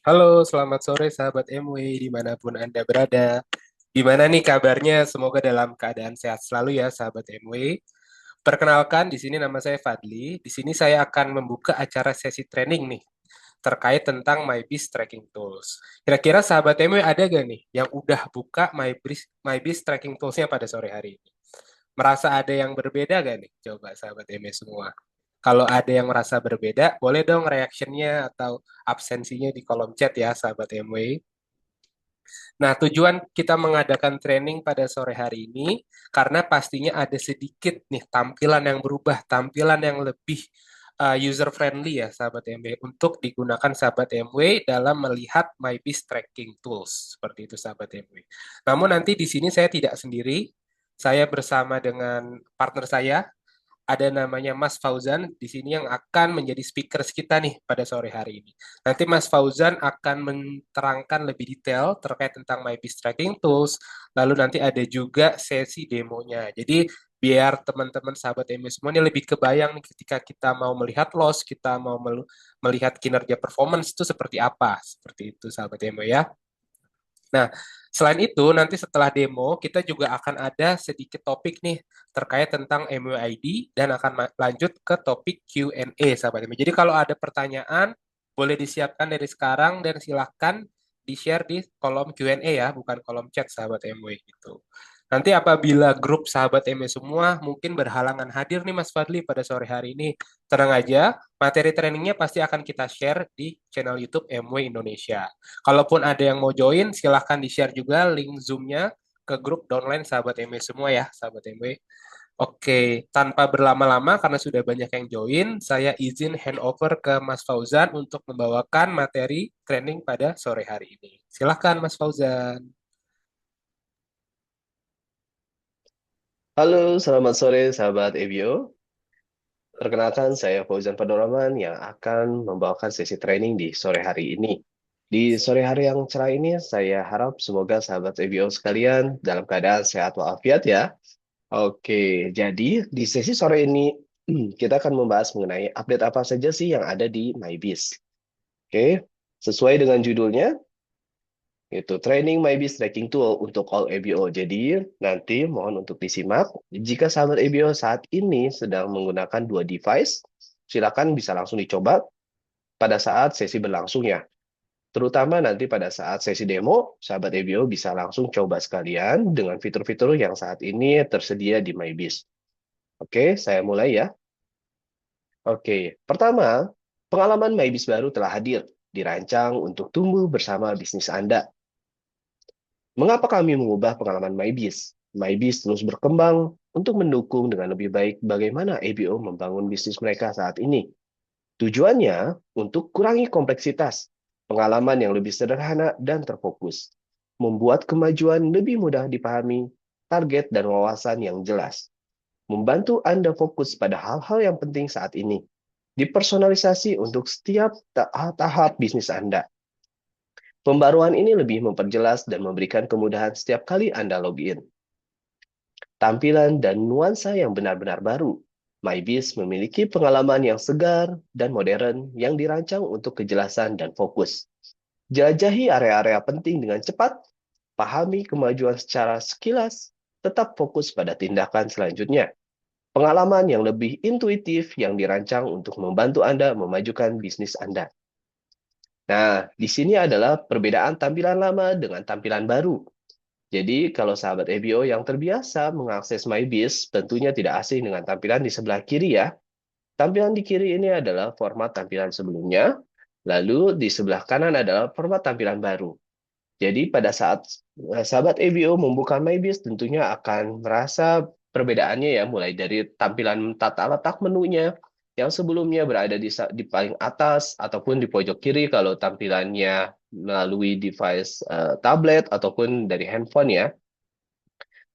Halo, selamat sore sahabat MW dimanapun Anda berada. Gimana nih kabarnya? Semoga dalam keadaan sehat selalu ya sahabat MW. Perkenalkan, di sini nama saya Fadli. Di sini saya akan membuka acara sesi training nih terkait tentang MyBiz Tracking Tools. Kira-kira sahabat MW ada gak nih yang udah buka MyBiz Tracking Tools-nya pada sore hari ini? Merasa ada yang berbeda gak nih? Coba sahabat MW semua. Kalau ada yang merasa berbeda, boleh dong reaction-nya atau absensinya di kolom chat ya, sahabat MW. Nah, tujuan kita mengadakan training pada sore hari ini karena pastinya ada sedikit nih tampilan yang berubah, tampilan yang lebih user friendly ya, sahabat MW, untuk digunakan sahabat MW dalam melihat MyBiz Tracking Tools. Seperti itu, sahabat MW. Namun nanti di sini saya tidak sendiri, saya bersama dengan partner saya, ada namanya Mas Fauzan di sini yang akan menjadi speaker kita nih pada sore hari ini. Nanti Mas Fauzan akan menerangkan lebih detail terkait tentang MyBiz Tracking Tools, lalu nanti ada juga sesi demonya. Jadi biar teman-teman sahabat MB semua ini lebih kebayang nih ketika kita mau melihat loss, kita mau melihat kinerja performance itu seperti apa. Seperti itu sahabat MB ya. Nah, selain itu, nanti setelah demo, kita juga akan ada sedikit topik nih terkait tentang MUID dan akan lanjut ke topik Q&A, sahabat MU. Jadi kalau ada pertanyaan, boleh disiapkan dari sekarang dan silahkan di-share di kolom Q&A ya, bukan kolom chat, sahabat MW gitu. Nanti apabila grup sahabat MW semua mungkin berhalangan hadir nih Mas Fadli pada sore hari ini, tenang aja, materi trainingnya pasti akan kita share di channel YouTube MW Indonesia. Kalaupun ada yang mau join, silahkan di-share juga link Zoom-nya ke grup downline sahabat MW semua ya, sahabat MW. Oke, tanpa berlama-lama karena sudah banyak yang join, saya izin handover ke Mas Fauzan untuk membawakan materi training pada sore hari ini. Silahkan Mas Fauzan. Halo, selamat sore sahabat EBO. Perkenalkan, saya Fauzan Padoraman yang akan membawakan sesi training di sore hari ini. Di sore hari yang cerah ini, saya harap semoga sahabat EBO sekalian dalam keadaan sehat walafiat ya. Oke, jadi di sesi sore ini kita akan membahas mengenai update apa saja sih yang ada di MyBiz. Oke, sesuai dengan judulnya, itu training MyBiz Tracking Tool untuk all EBO. Jadi nanti mohon untuk disimak. Jika sahabat EBO saat ini sedang menggunakan dua device, silakan bisa langsung dicoba pada saat sesi berlangsung ya. Terutama nanti pada saat sesi demo, sahabat EBO bisa langsung coba sekalian dengan fitur-fitur yang saat ini tersedia di MyBiz. Oke, saya mulai ya. Oke, pertama, pengalaman MyBiz baru telah hadir, dirancang untuk tumbuh bersama bisnis Anda. Mengapa kami mengubah pengalaman MyBiz? MyBiz terus berkembang untuk mendukung dengan lebih baik bagaimana EBO membangun bisnis mereka saat ini. Tujuannya untuk kurangi kompleksitas, pengalaman yang lebih sederhana dan terfokus, membuat kemajuan lebih mudah dipahami, target dan wawasan yang jelas, membantu Anda fokus pada hal-hal yang penting saat ini, dipersonalisasi untuk setiap tahap bisnis Anda. Pembaruan ini lebih memperjelas dan memberikan kemudahan setiap kali Anda login. Tampilan dan nuansa yang benar-benar baru. MyBiz memiliki pengalaman yang segar dan modern yang dirancang untuk kejelasan dan fokus. Jelajahi area-area penting dengan cepat, pahami kemajuan secara sekilas, tetap fokus pada tindakan selanjutnya. Pengalaman yang lebih intuitif yang dirancang untuk membantu Anda memajukan bisnis Anda. Nah, di sini adalah perbedaan tampilan lama dengan tampilan baru. Jadi, kalau sahabat EBO yang terbiasa mengakses MyBiz, tentunya tidak asing dengan tampilan di sebelah kiri ya. Tampilan di kiri ini adalah format tampilan sebelumnya, lalu di sebelah kanan adalah format tampilan baru. Jadi, pada saat sahabat EBO membuka MyBiz, tentunya akan merasa perbedaannya ya, mulai dari tampilan tata letak menunya, yang sebelumnya berada di paling atas ataupun di pojok kiri kalau tampilannya melalui device tablet ataupun dari handphone ya.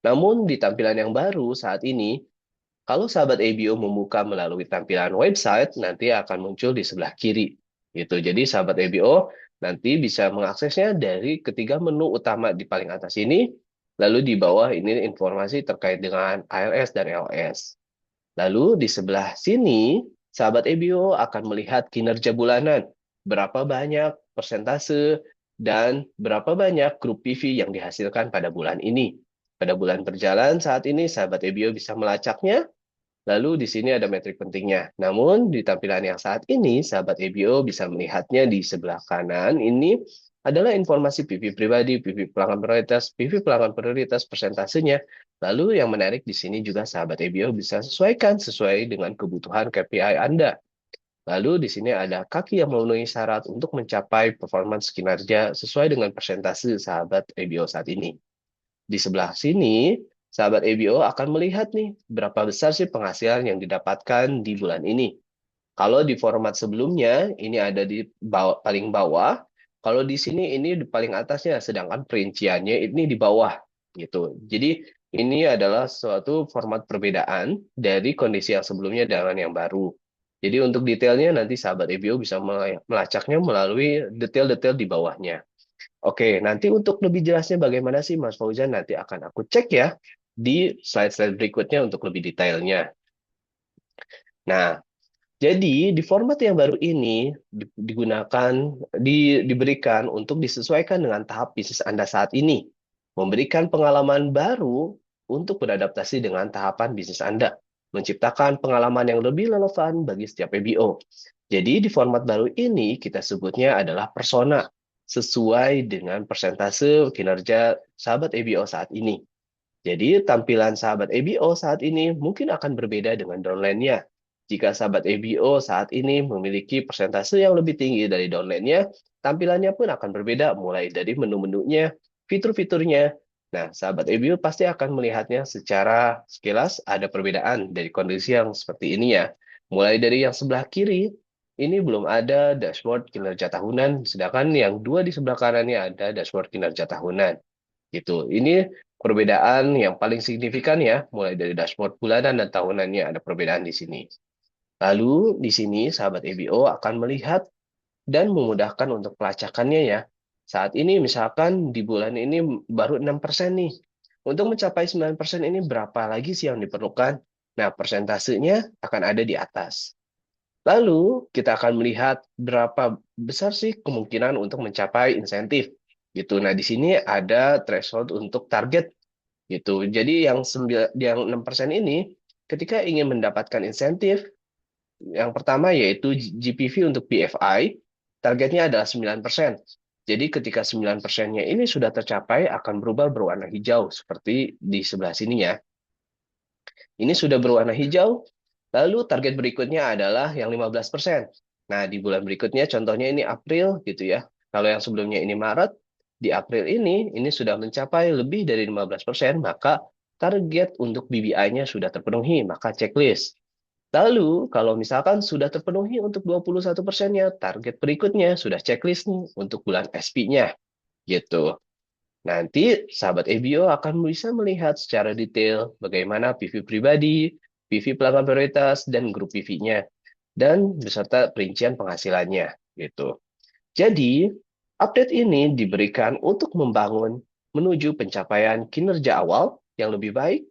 Namun di tampilan yang baru saat ini, kalau sahabat ABO membuka melalui tampilan website, nanti akan muncul di sebelah kiri. Gitu. Jadi sahabat ABO nanti bisa mengaksesnya dari ketiga menu utama di paling atas ini, lalu di bawah ini informasi terkait dengan iOS dan iOS. Lalu di sebelah sini, sahabat ABO akan melihat kinerja bulanan. berapa banyak persentase dan berapa banyak grup PV yang dihasilkan pada bulan ini. Pada bulan berjalan saat ini, sahabat EBO bisa melacaknya. Lalu di sini ada metrik pentingnya. Namun di tampilan yang saat ini, sahabat EBO bisa melihatnya di sebelah kanan. Ini adalah informasi PV pribadi, PV pelanggan prioritas, persentasenya. Lalu yang menarik di sini juga sahabat EBO bisa sesuaikan sesuai dengan kebutuhan KPI Anda. Lalu di sini ada kaki yang memenuhi syarat untuk mencapai performance kinerja sesuai dengan persentase sahabat EBO saat ini. Di sebelah sini, sahabat EBO akan melihat nih, berapa besar sih penghasilan yang didapatkan di bulan ini. Kalau di format sebelumnya, ini ada di bawah, paling bawah. Kalau di sini, ini di paling atasnya, sedangkan perinciannya ini di bawah. Gitu. Jadi, ini adalah suatu format perbedaan dari kondisi yang sebelumnya dengan yang baru. Jadi, untuk detailnya nanti sahabat EBO bisa melacaknya melalui detail-detail di bawahnya. Oke, nanti untuk lebih jelasnya bagaimana sih Mas Fauzan, nanti akan aku cek ya di slide-slide berikutnya untuk lebih detailnya. Nah, jadi di format yang baru ini diberikan untuk disesuaikan dengan tahap bisnis Anda saat ini, memberikan pengalaman baru untuk beradaptasi dengan tahapan bisnis Anda, menciptakan pengalaman yang lebih relevan bagi setiap EBO. Jadi di format baru ini kita sebutnya adalah persona, sesuai dengan persentase kinerja sahabat EBO saat ini. Jadi tampilan sahabat EBO saat ini mungkin akan berbeda dengan downline-nya. Jika sahabat EBO saat ini memiliki persentase yang lebih tinggi dari downline-nya, tampilannya pun akan berbeda mulai dari menu-menunya, fitur-fiturnya. Nah, sahabat EBO pasti akan melihatnya secara sekilas ada perbedaan dari kondisi yang seperti ini ya. Mulai dari yang sebelah kiri, ini belum ada dashboard kinerja tahunan, sedangkan yang dua di sebelah kanannya ada dashboard kinerja tahunan. Gitu. Ini perbedaan yang paling signifikan ya, mulai dari dashboard bulanan dan tahunannya ada perbedaan di sini. Lalu di sini sahabat EBO akan melihat dan memudahkan untuk pelacakannya ya. Saat ini misalkan di bulan ini baru 6% nih. Untuk mencapai 9% ini berapa lagi sih yang diperlukan? Nah, persentasenya akan ada di atas. Lalu kita akan melihat berapa besar sih kemungkinan untuk mencapai insentif gitu. Nah, di sini ada threshold untuk target gitu. Jadi yang 6% ini ketika ingin mendapatkan insentif, yang pertama yaitu GPV untuk PFI, targetnya adalah 9%. Jadi ketika 9%-nya ini sudah tercapai akan berubah berwarna hijau seperti di sebelah sini ya. Ini sudah berwarna hijau, lalu target berikutnya adalah yang 15%. Nah, di bulan berikutnya contohnya ini April gitu ya. Kalau yang sebelumnya ini Maret, di April ini sudah mencapai lebih dari 15%, maka target untuk BBI-nya sudah terpenuhi, maka checklist. Lalu, kalau misalkan sudah terpenuhi untuk 21%-nya, target berikutnya sudah checklist nih untuk bulan SP-nya. Gitu. Nanti sahabat EBO akan bisa melihat secara detail bagaimana PV pribadi, PV pelanggan prioritas, dan grup PV-nya, dan beserta perincian penghasilannya. Gitu. Jadi, update ini diberikan untuk membangun menuju pencapaian kinerja awal yang lebih baik,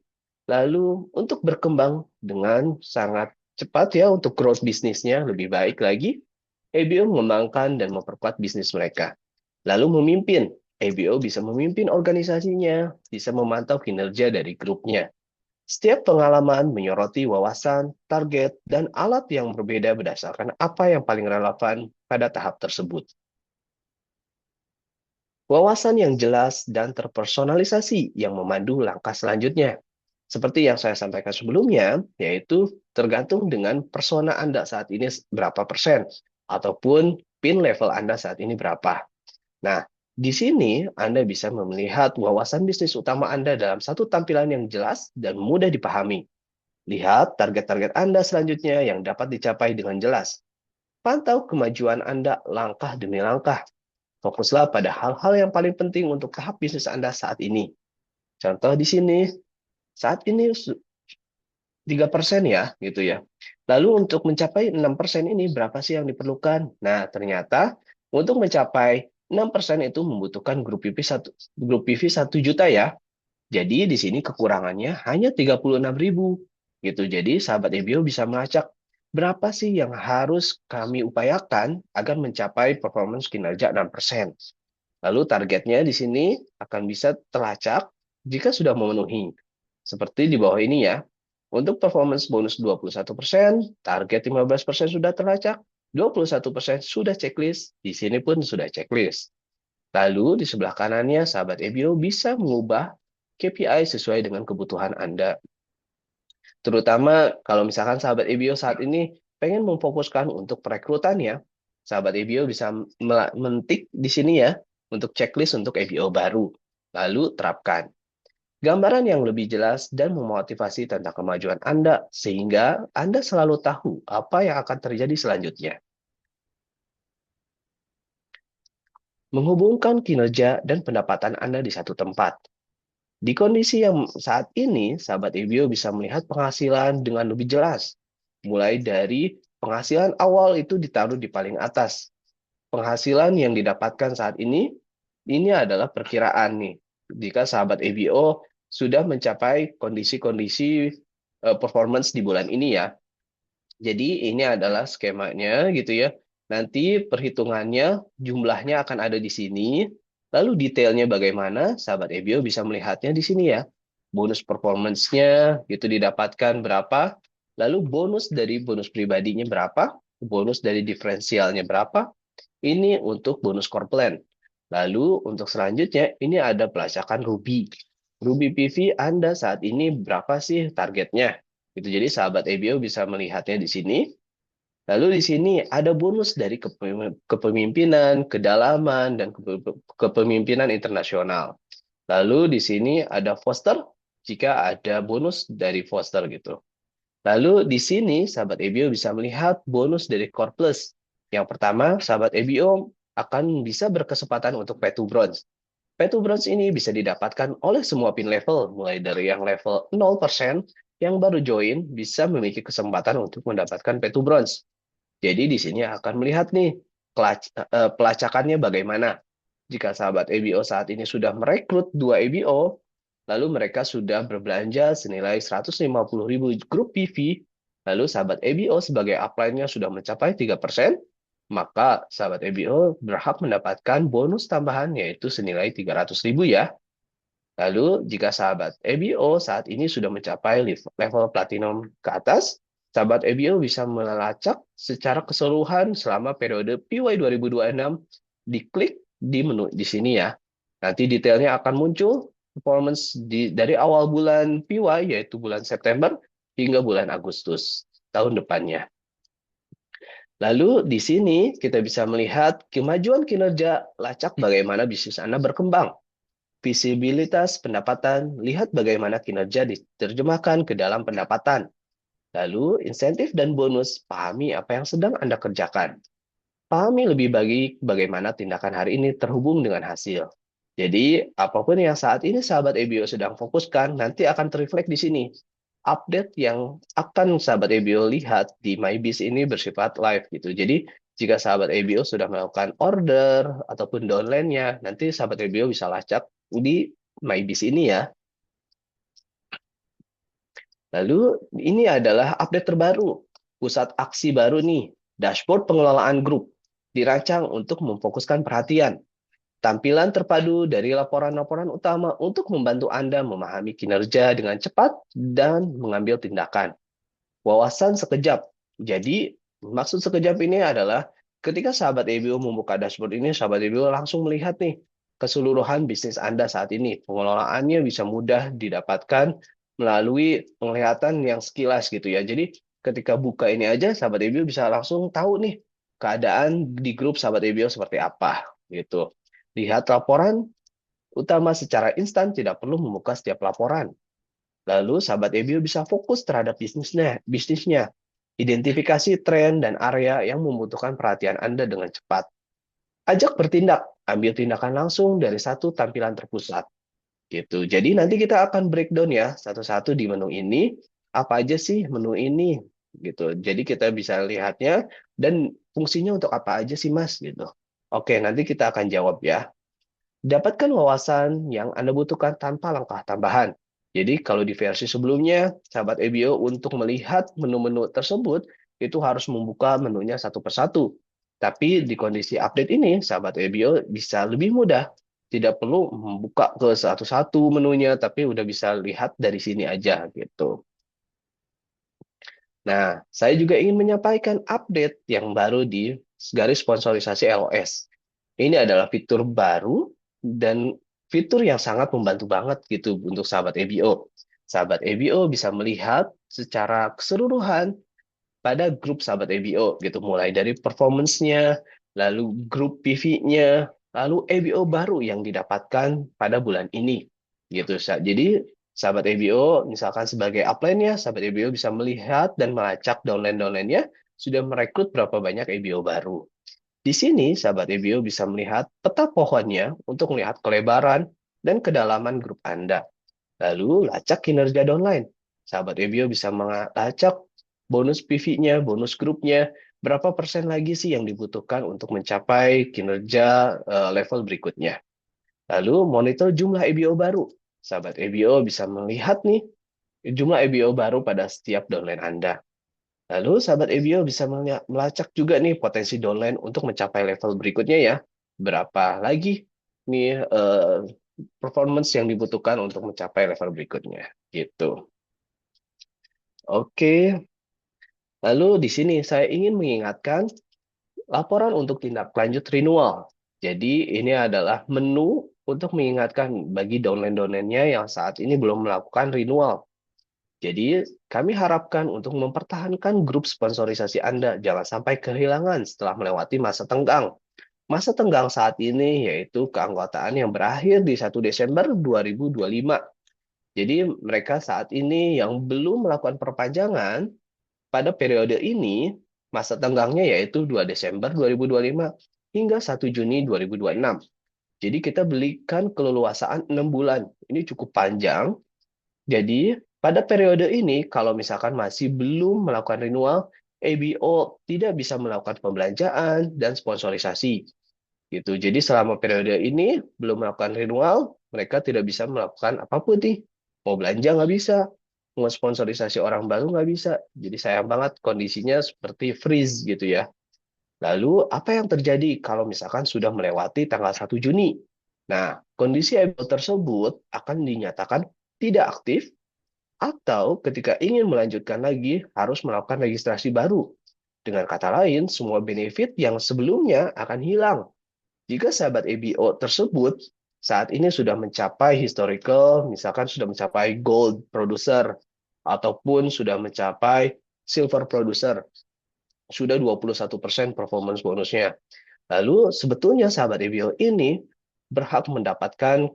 lalu untuk berkembang dengan sangat cepat ya untuk growth bisnisnya lebih baik lagi, EBO mengembangkan dan memperkuat bisnis mereka. Lalu memimpin, EBO bisa memimpin organisasinya, bisa memantau kinerja dari grupnya. Setiap pengalaman menyoroti wawasan, target, dan alat yang berbeda berdasarkan apa yang paling relevan pada tahap tersebut. Wawasan yang jelas dan terpersonalisasi yang memandu langkah selanjutnya. Seperti yang saya sampaikan sebelumnya, yaitu tergantung dengan persona Anda saat ini berapa persen, ataupun pin level Anda saat ini berapa. Nah, di sini Anda bisa melihat wawasan bisnis utama Anda dalam satu tampilan yang jelas dan mudah dipahami. Lihat target-target Anda selanjutnya yang dapat dicapai dengan jelas. Pantau kemajuan Anda langkah demi langkah. Fokuslah pada hal-hal yang paling penting untuk tahap bisnis Anda saat ini. Contoh di sini, saat ini 3% ya, gitu ya. Lalu untuk mencapai 6% ini berapa sih yang diperlukan? Nah, ternyata untuk mencapai 6% itu membutuhkan grup PV 1 juta ya. Jadi di sini kekurangannya hanya 36.000 gitu. Jadi sahabat EBO bisa melacak berapa sih yang harus kami upayakan agar mencapai performance kinerja 6%. Lalu targetnya di sini akan bisa terlacak jika sudah memenuhi. Seperti di bawah ini ya. Untuk performance bonus 21%, target 15% sudah terlacak, 21% sudah checklist, di sini pun sudah checklist. Lalu di sebelah kanannya, sahabat EBO bisa mengubah KPI sesuai dengan kebutuhan Anda. Terutama kalau misalkan sahabat EBO saat ini pengen memfokuskan untuk perekrutan ya, sahabat EBO bisa mentik di sini ya, untuk checklist untuk EBO baru. Lalu terapkan. Gambaran yang lebih jelas dan memotivasi tentang kemajuan Anda, sehingga Anda selalu tahu apa yang akan terjadi selanjutnya. Menghubungkan kinerja dan pendapatan Anda di satu tempat. Di kondisi yang saat ini, sahabat EBO bisa melihat penghasilan dengan lebih jelas. Mulai dari penghasilan awal itu ditaruh di paling atas. Penghasilan yang didapatkan saat ini adalah perkiraan nih. Jika sahabat EBO sudah mencapai kondisi-kondisi performance di bulan ini ya. Jadi ini adalah skemanya gitu ya. Nanti perhitungannya, jumlahnya akan ada di sini. Lalu detailnya bagaimana, sahabat EBO bisa melihatnya di sini ya. Bonus performance-nya itu didapatkan berapa, lalu bonus dari bonus pribadinya berapa, bonus dari diferensialnya berapa, ini untuk bonus core plan. Lalu untuk selanjutnya, ini ada pelacakan Ruby. Ruby PV Anda saat ini berapa sih targetnya? Gitu. Jadi sahabat EBO bisa melihatnya di sini. Lalu di sini ada bonus dari kepemimpinan, kedalaman, dan kepemimpinan internasional. Lalu di sini ada Foster, jika ada bonus dari Foster gitu. Lalu di sini sahabat EBO bisa melihat bonus dari Core Plus. Yang pertama, sahabat EBO akan bisa berkesempatan untuk P2 Bronze. P2 Bronze ini bisa didapatkan oleh semua pin level, mulai dari yang level 0%, yang baru join bisa memiliki kesempatan untuk mendapatkan P2 Bronze. Jadi di sini akan melihat nih pelacakannya bagaimana. Jika sahabat EBO saat ini sudah merekrut 2 EBO, lalu mereka sudah berbelanja senilai 150.000 grup PV, lalu sahabat EBO sebagai upline-nya sudah mencapai 3%, maka sahabat EBO berhak mendapatkan bonus tambahan yaitu senilai 300.000 ya. Lalu, jika sahabat EBO saat ini sudah mencapai level platinum ke atas, sahabat EBO bisa melacak secara keseluruhan selama periode PY 2026, diklik di menu di sini ya. Nanti detailnya akan muncul performance dari awal bulan PY, yaitu bulan September, hingga bulan Agustus tahun depannya. Lalu di sini kita bisa melihat kemajuan kinerja, lacak bagaimana bisnis Anda berkembang. Visibilitas pendapatan, lihat bagaimana kinerja diterjemahkan ke dalam pendapatan. Lalu, insentif dan bonus, pahami apa yang sedang Anda kerjakan. Pahami lebih bagaimana tindakan hari ini terhubung dengan hasil. Jadi, apapun yang saat ini sahabat EBO sedang fokuskan, nanti akan terreflek di sini. Update yang akan sahabat EBO lihat di MyBiz ini bersifat live gitu. Jadi, jika sahabat EBO sudah melakukan order ataupun downline-nya, nanti sahabat EBO bisa lacak di MyBiz ini ya. Lalu ini adalah update terbaru. Pusat aksi baru nih, dashboard pengelolaan grup. Dirancang untuk memfokuskan perhatian. Tampilan terpadu dari laporan-laporan utama untuk membantu Anda memahami kinerja dengan cepat dan mengambil tindakan. Wawasan sekejap. Jadi, maksud sekejap ini adalah ketika sahabat EBO membuka dashboard ini, sahabat EBO langsung melihat nih keseluruhan bisnis Anda saat ini. Pengelolaannya bisa mudah didapatkan melalui penglihatan yang sekilas gitu ya. Jadi, ketika buka ini aja, sahabat EBO bisa langsung tahu nih keadaan di grup sahabat EBO seperti apa gitu. Lihat laporan utama secara instan, tidak perlu membuka setiap laporan. Lalu sahabat EBO bisa fokus terhadap bisnisnya. Identifikasi tren dan area yang membutuhkan perhatian Anda dengan cepat. Ajak bertindak, ambil tindakan langsung dari satu tampilan terpusat. Gitu. Jadi nanti kita akan breakdown ya satu-satu di menu ini. Apa aja sih menu ini? Gitu. Jadi kita bisa lihatnya dan fungsinya untuk apa aja sih Mas? Gitu. Oke, nanti kita akan jawab ya. Dapatkan wawasan yang Anda butuhkan tanpa langkah tambahan. Jadi kalau di versi sebelumnya, sahabat EBO untuk melihat menu-menu tersebut, itu harus membuka menunya satu persatu. Tapi di kondisi update ini, sahabat EBO bisa lebih mudah. Tidak perlu membuka ke satu-satu menunya, tapi udah bisa lihat dari sini aja gitu. Nah, saya juga ingin menyampaikan update yang baru di garis sponsorisasi LOS. Ini adalah fitur baru dan fitur yang sangat membantu banget gitu untuk sahabat EBO. Sahabat EBO bisa melihat secara keseluruhan pada grup sahabat EBO gitu, mulai dari performance-nya, lalu grup PV-nya, lalu EBO baru yang didapatkan pada bulan ini gitu. Jadi sahabat EBO misalkan sebagai upline-nya, sahabat EBO bisa melihat dan melacak downline-downline-nya sudah merekrut berapa banyak EBO baru. Di sini sahabat EBO bisa melihat peta pohonnya untuk melihat kelebaran dan kedalaman grup Anda. Lalu lacak kinerja downline. Sahabat EBO bisa melacak bonus PV-nya, bonus grupnya, berapa persen lagi sih yang dibutuhkan untuk mencapai kinerja level berikutnya. Lalu monitor jumlah EBO baru. Sahabat EBO bisa melihat nih jumlah EBO baru pada setiap downline Anda. Lalu sahabat EBO bisa melacak juga nih potensi downline untuk mencapai level berikutnya ya. Berapa lagi nih performance yang dibutuhkan untuk mencapai level berikutnya gitu. Oke, lalu di sini saya ingin mengingatkan laporan untuk tindak lanjut renewal. Jadi ini adalah menu untuk mengingatkan bagi downline-downline-nya yang saat ini belum melakukan renewal. Jadi kami harapkan untuk mempertahankan grup sponsorisasi Anda jangan sampai kehilangan setelah melewati masa tenggang. Masa tenggang saat ini yaitu keanggotaan yang berakhir di 1 Desember 2025. Jadi mereka saat ini yang belum melakukan perpanjangan pada periode ini, masa tenggangnya yaitu 2 Desember 2025 hingga 1 Juni 2026. Jadi kita belikan keleluasaan 6 bulan. Ini cukup panjang. Jadi pada periode ini, kalau misalkan masih belum melakukan renewal, ABO tidak bisa melakukan pembelanjaan dan sponsorisasi. Gitu. Jadi selama periode ini belum melakukan renewal, mereka tidak bisa melakukan apapun nih. Mau belanja nggak bisa, mau sponsorisasi orang baru nggak bisa. Jadi sayang banget kondisinya seperti freeze gitu ya. Lalu apa yang terjadi kalau misalkan sudah melewati tanggal 1 Juni? Nah, kondisi EBO tersebut akan dinyatakan tidak aktif atau ketika ingin melanjutkan lagi harus melakukan registrasi baru. Dengan kata lain, semua benefit yang sebelumnya akan hilang jika sahabat EBO tersebut saat ini sudah mencapai historical, misalkan sudah mencapai gold producer, ataupun sudah mencapai silver producer, sudah 21% performance bonusnya. Lalu sebetulnya sahabat EBO ini berhak mendapatkan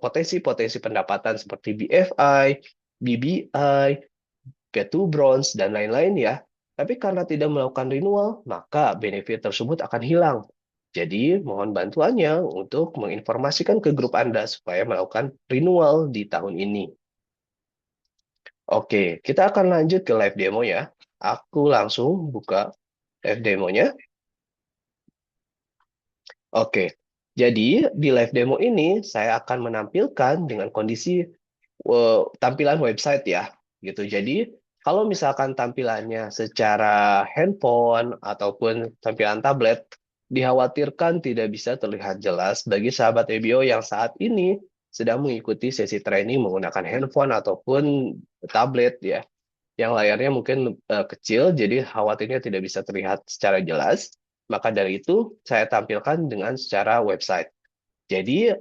potensi-potensi pendapatan seperti BFI, BBI, Get to Bronze, dan lain-lain ya. Tapi karena tidak melakukan renewal, maka benefit tersebut akan hilang. Jadi, mohon bantuannya untuk menginformasikan ke grup Anda supaya melakukan renewal di tahun ini. Oke, kita akan lanjut ke live demo ya. Aku langsung buka live demonya. Oke, jadi di live demo ini saya akan menampilkan dengan kondisi tampilan website ya, gitu. Jadi kalau misalkan tampilannya secara handphone ataupun tampilan tablet, dikhawatirkan tidak bisa terlihat jelas bagi sahabat EBO yang saat ini sedang mengikuti sesi training menggunakan handphone ataupun tablet ya, yang layarnya mungkin kecil, jadi khawatirnya tidak bisa terlihat secara jelas. Maka dari itu, saya tampilkan dengan secara website. Jadi,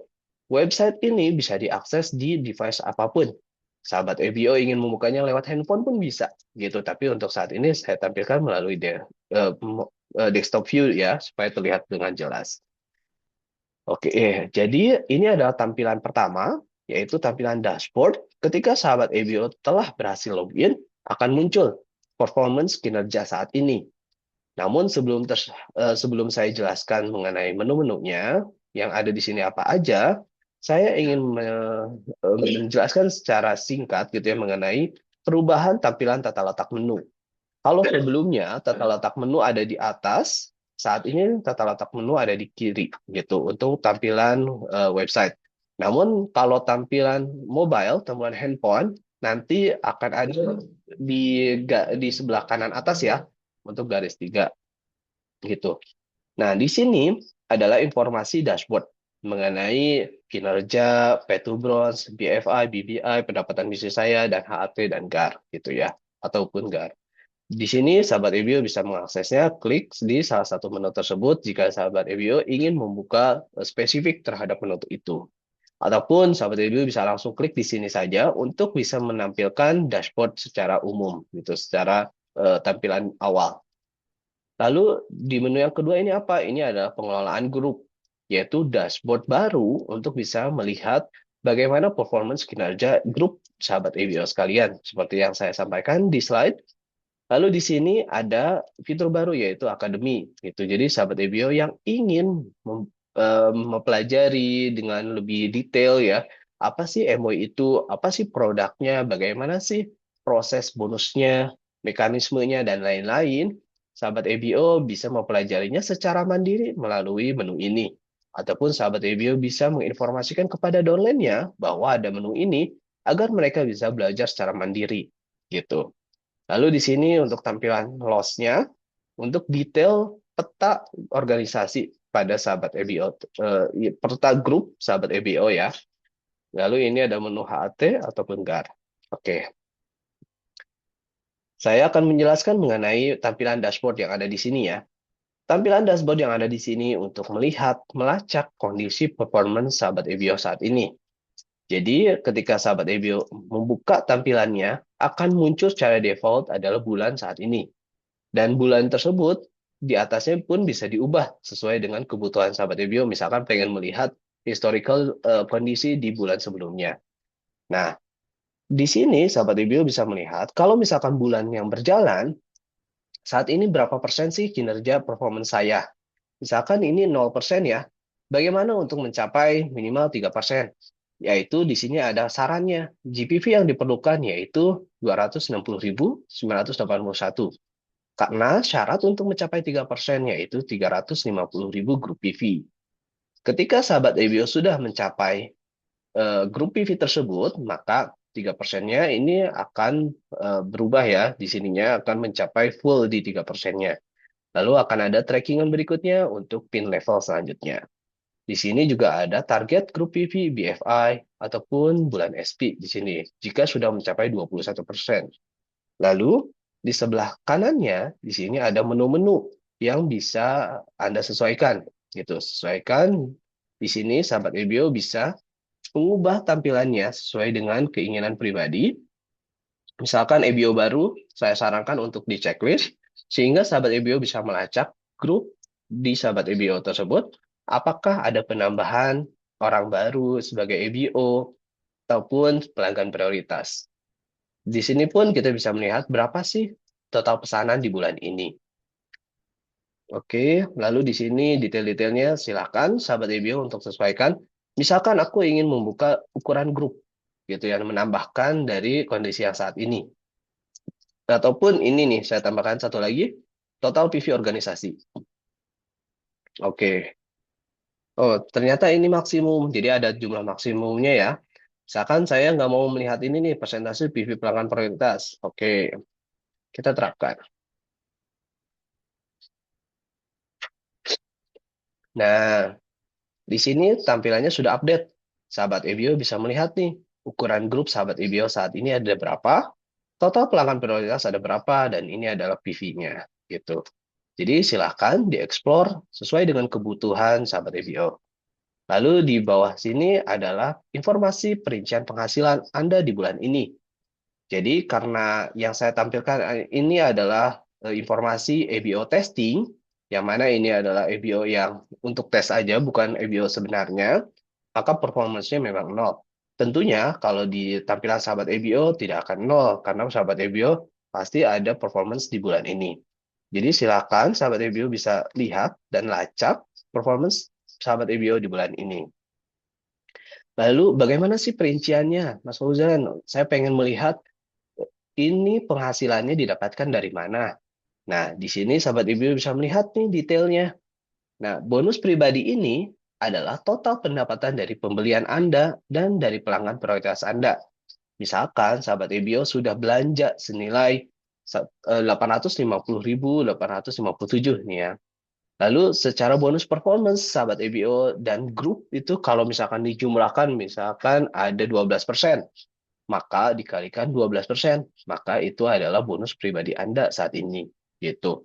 website ini bisa diakses di device apapun. Sahabat EBO ingin membukanya lewat handphone pun bisa, gitu. Tapi untuk saat ini saya tampilkan melalui desktop view ya, supaya terlihat dengan jelas. Oke, jadi ini adalah tampilan pertama, yaitu tampilan dashboard. Ketika sahabat EBO telah berhasil login, akan muncul performance kinerja saat ini. Namun sebelum saya jelaskan mengenai menu-menunya, yang ada di sini apa aja, saya ingin menjelaskan secara singkat gitu ya mengenai perubahan tampilan tata letak menu. Kalau sebelumnya tata letak menu ada di atas, saat ini tata letak menu ada di kiri gitu untuk tampilan website. Namun kalau tampilan mobile, tampilan handphone nanti akan ada di sebelah kanan atas ya. untuk garis 3 gitu. Nah, di sini adalah informasi dashboard mengenai kinerja, pay to bronze, BFI, BBI, pendapatan bisnis saya, dan HAT dan GAR gitu ya, ataupun GAR. Di sini sahabat EBO bisa mengaksesnya, klik di salah satu menu tersebut jika sahabat EBO ingin membuka spesifik terhadap menu itu. Ataupun sahabat EBO bisa langsung klik di sini saja untuk bisa menampilkan dashboard secara umum, gitu, secara tampilan awal. Lalu di menu yang kedua ini apa? Ini adalah pengelolaan grup, yaitu dashboard baru untuk bisa melihat bagaimana performance kinerja grup sahabat EBO sekalian, seperti yang saya sampaikan di slide. Lalu di sini ada fitur baru yaitu akademi, gitu. Jadi sahabat EBO yang ingin mempelajari dengan lebih detail ya, apa sih MOI itu, apa sih produknya, bagaimana sih proses bonusnya, mekanismenya dan lain-lain. Sahabat EBO bisa mempelajarinya secara mandiri melalui menu ini. Ataupun sahabat EBO bisa menginformasikan kepada downline-nya bahwa ada menu ini agar mereka bisa belajar secara mandiri, gitu. Lalu di sini untuk tampilan loss-nya, untuk detail peta organisasi pada sahabat EBO, peta grup sahabat EBO ya. Lalu ini ada menu HAT ataupun GAR. Oke, saya akan menjelaskan mengenai tampilan dashboard yang ada di sini ya. Tampilan dashboard yang ada di sini untuk melihat, melacak kondisi performance sahabat EBO saat ini. Jadi ketika sahabat EBO membuka tampilannya, akan muncul secara default adalah bulan saat ini. Dan bulan tersebut di atasnya pun bisa diubah sesuai dengan kebutuhan sahabat EBO. Misalkan pengen melihat historical kondisi di bulan sebelumnya. Nah, di sini sahabat EBO bisa melihat kalau misalkan bulan yang berjalan, saat ini berapa persen sih kinerja performance saya. Misalkan ini 0% ya. Bagaimana untuk mencapai minimal 3%? Yaitu di sini ada sarannya. GPV yang diperlukan yaitu 260.981. Karena syarat untuk mencapai 3% yaitu 350.000 grup PV. Ketika sahabat EBO sudah mencapai grup PV tersebut, maka 3%-nya ini akan berubah ya. Di sininya akan mencapai full di 3%-nya. Lalu akan ada trackingan berikutnya untuk pin level selanjutnya. Di sini juga ada target grup PV, BFI, ataupun bulan SP di sini, jika sudah mencapai 21%. Lalu di sebelah kanannya di sini ada menu-menu yang bisa Anda sesuaikan gitu. Sesuaikan di sini sahabat EBO bisa mengubah tampilannya sesuai dengan keinginan pribadi. Misalkan EBO baru, saya sarankan untuk di checklist sehingga sahabat EBO bisa melacak grup di sahabat EBO tersebut apakah ada penambahan orang baru sebagai EBO ataupun pelanggan prioritas. Di sini pun kita bisa melihat berapa sih total pesanan di bulan ini. Oke, lalu di sini detail-detailnya silakan sahabat EBO untuk sesuaikan. Misalkan aku ingin membuka ukuran grup, gitu ya, menambahkan dari kondisi yang saat ini. Ataupun ini nih, saya tambahkan satu lagi, total PV organisasi. Oke. Oh, ternyata ini maksimum, jadi ada jumlah maksimumnya ya. Misalkan saya nggak mau melihat ini nih, persentase PV pelanggan prioritas. Oke, kita terapkan. Nah, di sini tampilannya sudah update. Sahabat EBO bisa melihat nih, ukuran grup sahabat EBO saat ini ada berapa, total pelanggan prioritas ada berapa, dan ini adalah PV-nya. Gitu. Jadi silahkan dieksplor sesuai dengan kebutuhan sahabat EBO. Lalu di bawah sini adalah informasi perincian penghasilan Anda di bulan ini. Jadi karena yang saya tampilkan ini adalah informasi EBO testing, yang mana ini adalah EBO yang untuk tes aja, bukan EBO sebenarnya, maka performance-nya memang nol. Tentunya kalau di tampilan sahabat EBO tidak akan nol, karena sahabat EBO pasti ada performance di bulan ini. Jadi silakan sahabat EBO bisa lihat dan lacak performance sahabat EBO di bulan ini. Lalu bagaimana sih perinciannya, Mas Fauzan? Saya pengen melihat ini penghasilannya didapatkan dari mana. Nah, di sini sahabat ibu bisa melihat nih detailnya. Nah, bonus pribadi ini adalah total pendapatan dari pembelian Anda dan dari pelanggan prioritas Anda. Misalkan sahabat EBO sudah belanja senilai 850.000, 857 nih ya. Lalu secara bonus performance, sahabat EBO dan grup itu kalau misalkan dijumlahkan, misalkan ada 12%, maka dikalikan 12%, maka itu adalah bonus pribadi Anda saat ini. Gitu.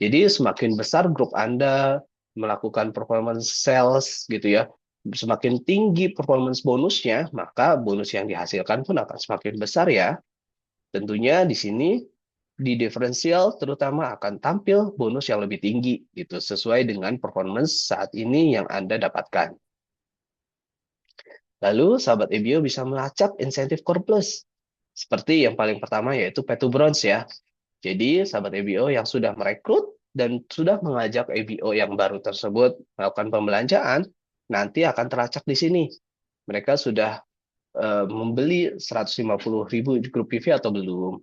Jadi semakin besar grup Anda melakukan performance sales gitu ya, semakin tinggi performance bonusnya, maka bonus yang dihasilkan pun akan semakin besar ya. Tentunya di sini di diferensial terutama akan tampil bonus yang lebih tinggi gitu sesuai dengan performance saat ini yang Anda dapatkan. Lalu sahabat EBO bisa melacak insentif Core Plus. Seperti yang paling pertama yaitu Pay to Bronze ya. Jadi sahabat EBO yang sudah merekrut dan sudah mengajak EBO yang baru tersebut melakukan pembelanjaan, nanti akan teracak di sini. Mereka sudah membeli 150.000 grup PV atau belum.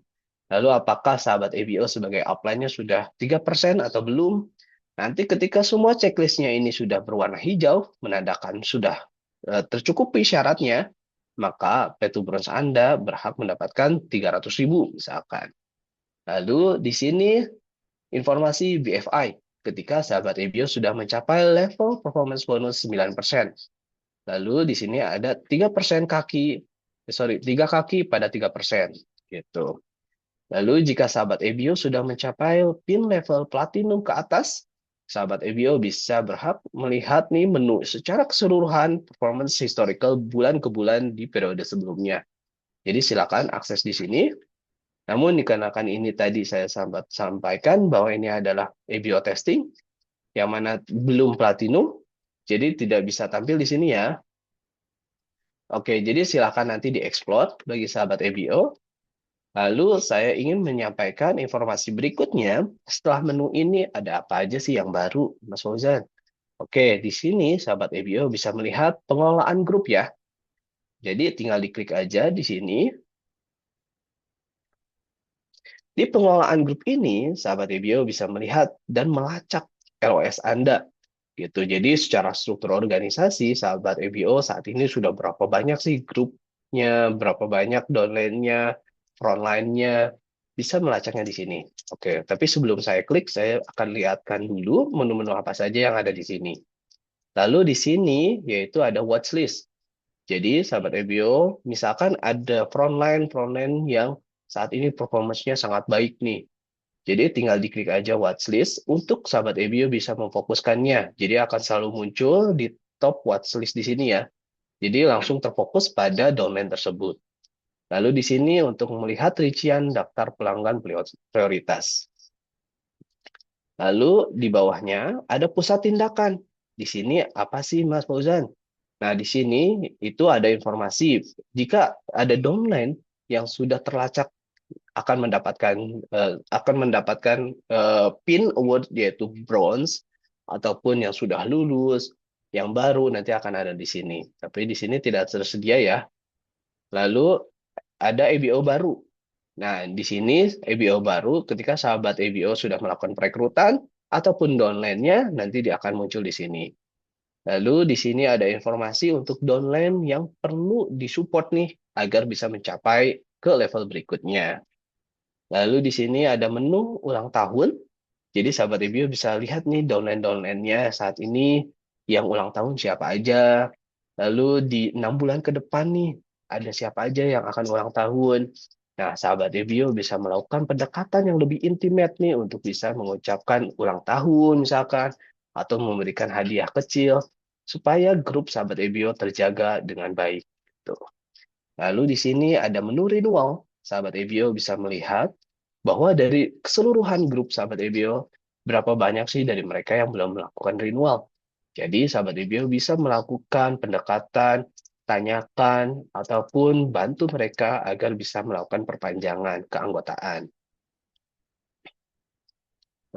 Lalu apakah sahabat EBO sebagai upline-nya sudah 3% atau belum? Nanti ketika semua checklist-nya ini sudah berwarna hijau, menandakan sudah tercukupi syaratnya, maka Pay to Bronze Anda berhak mendapatkan 300.000 misalkan. Lalu di sini informasi BFI ketika sahabat EBO sudah mencapai level performance bonus 9%. Lalu di sini ada 3% kaki, 3 kaki pada 3%. Gitu. Lalu jika sahabat EBO sudah mencapai pin level platinum ke atas, sahabat EBO bisa berhak melihat nih menu secara keseluruhan performance historical bulan ke bulan di periode sebelumnya. Jadi silakan akses di sini. Namun dikarenakan ini tadi saya sampaikan bahwa ini adalah EBO testing, yang mana belum platinum, jadi tidak bisa tampil di sini ya. Oke, jadi silakan nanti dieksplor bagi sahabat EBO. Lalu saya ingin menyampaikan informasi berikutnya. Setelah menu ini ada apa aja sih yang baru, Mas Fauzan? Oke, di sini sahabat EBO bisa melihat pengelolaan grup ya. Jadi tinggal diklik aja di sini. Di pengelolaan grup ini, sahabat EBO bisa melihat dan melacak LOS Anda. Gitu. Jadi secara struktur organisasi, sahabat EBO saat ini sudah berapa banyak sih grupnya, berapa banyak downline-nya, frontline-nya, bisa melacaknya di sini. Oke, tapi sebelum saya klik, saya akan lihatkan dulu menu-menu apa saja yang ada di sini. Lalu di sini, yaitu ada watchlist. Jadi, sahabat EBO, misalkan ada frontline yang saat ini performance-nya sangat baik nih. Jadi tinggal diklik aja watchlist untuk sahabat EBO bisa memfokuskannya. Jadi akan selalu muncul di top watchlist di sini ya. Jadi langsung terfokus pada domain tersebut. Lalu di sini untuk melihat rincian daftar pelanggan prioritas. Lalu di bawahnya ada pusat tindakan. Di sini apa sih Mas Fauzan? Nah, di sini itu ada informasi jika ada domain yang sudah terlacak akan mendapatkan pin award yaitu bronze ataupun yang sudah lulus, yang baru nanti akan ada di sini. Tapi di sini tidak tersedia ya. Lalu ada EBO baru. Nah, di sini EBO baru ketika sahabat EBO sudah melakukan perekrutan ataupun downline-nya nanti dia akan muncul di sini. Lalu di sini ada informasi untuk downline yang perlu disupport nih agar bisa mencapai ke level berikutnya. Lalu di sini ada menu ulang tahun. Jadi sahabat review bisa lihat nih downline-downline-nya saat ini yang ulang tahun siapa aja. Lalu di 6 bulan ke depan nih, ada siapa aja yang akan ulang tahun. Nah, sahabat review bisa melakukan pendekatan yang lebih intimate nih untuk bisa mengucapkan ulang tahun misalkan, atau memberikan hadiah kecil, supaya grup sahabat review terjaga dengan baik. Tuh. Lalu di sini ada menu renewal. Sahabat EBO bisa melihat bahwa dari keseluruhan grup sahabat EBO, berapa banyak sih dari mereka yang belum melakukan renewal. Jadi sahabat EBO bisa melakukan pendekatan, tanyakan, ataupun bantu mereka agar bisa melakukan perpanjangan keanggotaan.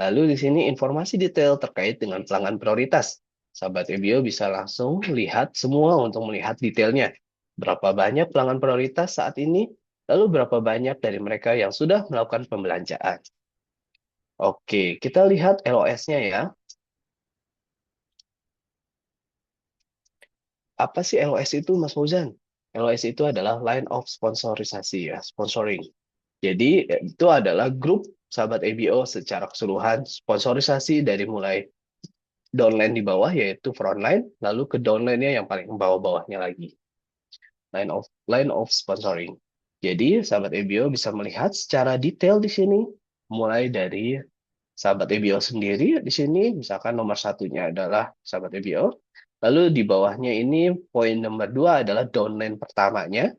Lalu di sini informasi detail terkait dengan pelanggan prioritas. Sahabat EBO bisa langsung lihat semua untuk melihat detailnya. Berapa banyak pelanggan prioritas saat ini, lalu berapa banyak dari mereka yang sudah melakukan pembelanjaan. Oke, kita lihat LOS-nya ya. Apa sih LOS itu, Mas Fauzan? LOS itu adalah line of sponsorisasi ya, sponsoring. Jadi itu adalah grup sahabat EBO secara keseluruhan, sponsorisasi dari mulai downline di bawah yaitu frontline, lalu ke downline-nya yang paling bawah-bawahnya lagi, line of sponsoring. Jadi sahabat EBO bisa melihat secara detail di sini, mulai dari sahabat EBO sendiri di sini, misalkan nomor satunya adalah sahabat EBO, lalu di bawahnya ini poin nomor 2 adalah downline pertamanya.